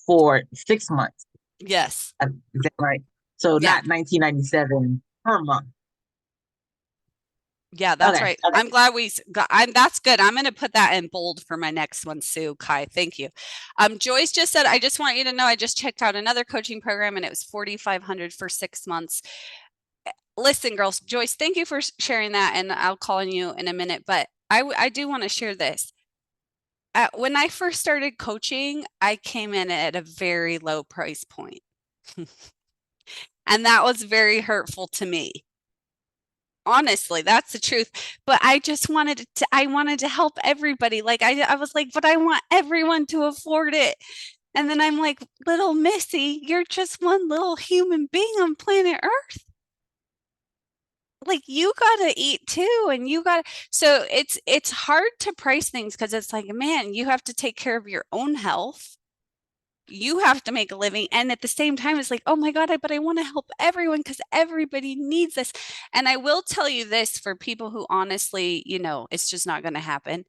for 6 months. Yes. Is that right? So Yeah. not 1997 per month. Yeah, that's Okay. right. Okay. I'm glad we got, that's good. I'm going to put that in bold for my next one, Sue. Kai, thank you. Joyce just said, I just want you to know, I just checked out another coaching program and it was 4,500 for 6 months. Listen, girls, Joyce, thank you for sharing that. And I'll call on you in a minute, but I do want to share this. When I first started coaching, I came in at a very low price point. And that was very hurtful to me. Honestly, that's the truth. But I just wanted to help everybody. Like I was like, but I want everyone to afford it. And then I'm like, little Missy, you're just one little human being on planet Earth. Like you gotta eat too, and you gotta, so it's hard to price things because it's like, man, you have to take care of your own health. You have to make a living. And at the same time, it's like, oh my God, but I want to help everyone because everybody needs this. And I will tell you this for people who honestly, it's just not going to happen.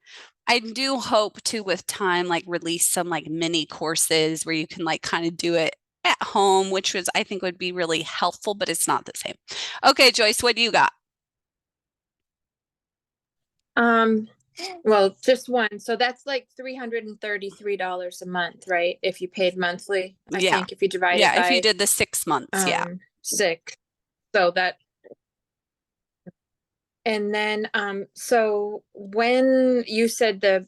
I do hope to, with time, like release some like mini courses where you can like kind of do it at home, which was, I think would be really helpful, but it's not the same. Okay, Joyce, what do you got? Well, just one. So that's like $333 a month, right? If you paid monthly, I Yeah. think if you divide Yeah, it if you by did the 6 months, yeah. 6. So that, and then so when you said the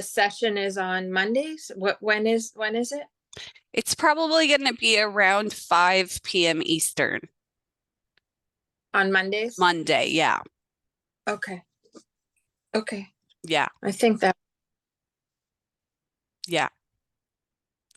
session is on Mondays, when is it? It's probably going to be around 5 p.m. Eastern. On Mondays? Monday, yeah. Okay. Okay. Yeah. I think that. Yeah.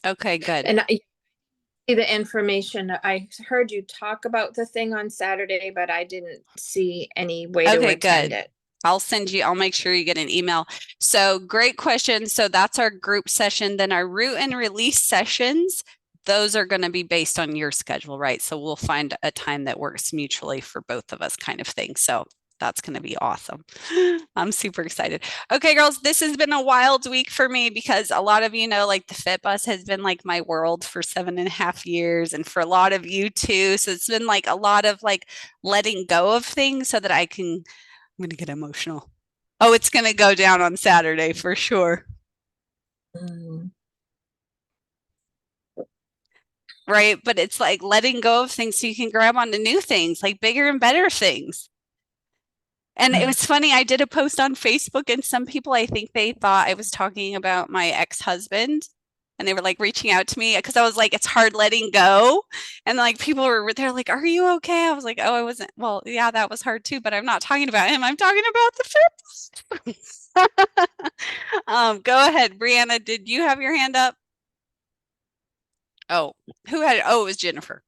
Okay, good. And I see the information. I heard you talk about the thing on Saturday, but I didn't see any way to Okay, attend good. it. I'll make sure you get an email. So great question. So that's our group session. Then our root and release sessions, those are going to be based on your schedule, right? So we'll find a time that works mutually for both of us kind of thing. So that's going to be awesome. I'm super excited. Okay, girls, this has been a wild week for me because a lot of you know, like the Fit Bus has been like my world for 7.5 years, and for a lot of you too. So it's been like a lot of like letting go of things so that I'm going to get emotional. Oh, it's going to go down on Saturday for sure. Mm. Right. But it's like letting go of things so you can grab onto new things, like bigger and better things. And it was funny. I did a post on Facebook, and some people, I think they thought I was talking about my ex-husband. And they were like reaching out to me because I was like, it's hard letting go. And like people they're like, are you okay? I was like, oh, I wasn't. Well, yeah, that was hard too, but I'm not talking about him. I'm talking about the fit. Go ahead, Brianna. Did you have your hand up? Oh, who had it? Oh, it was Jennifer.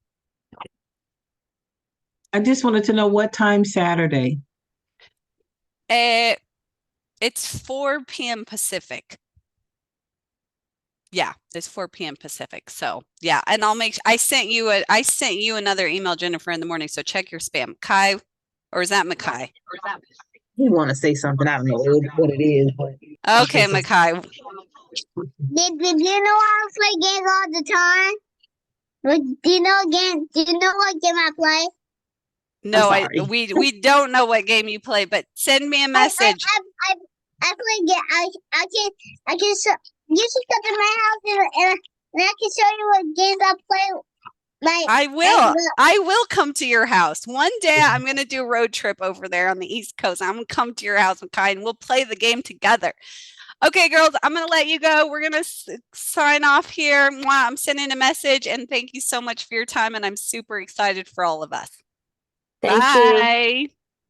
I just wanted to know what time Saturday. It's 4 p.m. Pacific. Yeah, it's 4 p.m. Pacific. So yeah, and I sent you another email, Jennifer, in the morning. So check your spam. Kai, or is that Makai? You want to say something? I don't know what it is, but Okay, Makai. Did you know I play games all the time? Do you know what game I play? No, sorry. we don't know what game you play, but send me a message. I play game. I can show you should come to my house and I can show you what games I play. I will come to your house. One day I'm going to do a road trip over there on the East Coast. I'm going to come to your house, Makai, and we'll play the game together. Okay, girls, I'm going to let you go. We're going to sign off here. Mwah, I'm sending a message, and thank you so much for your time, and I'm super excited for all of us. Thank you. Bye.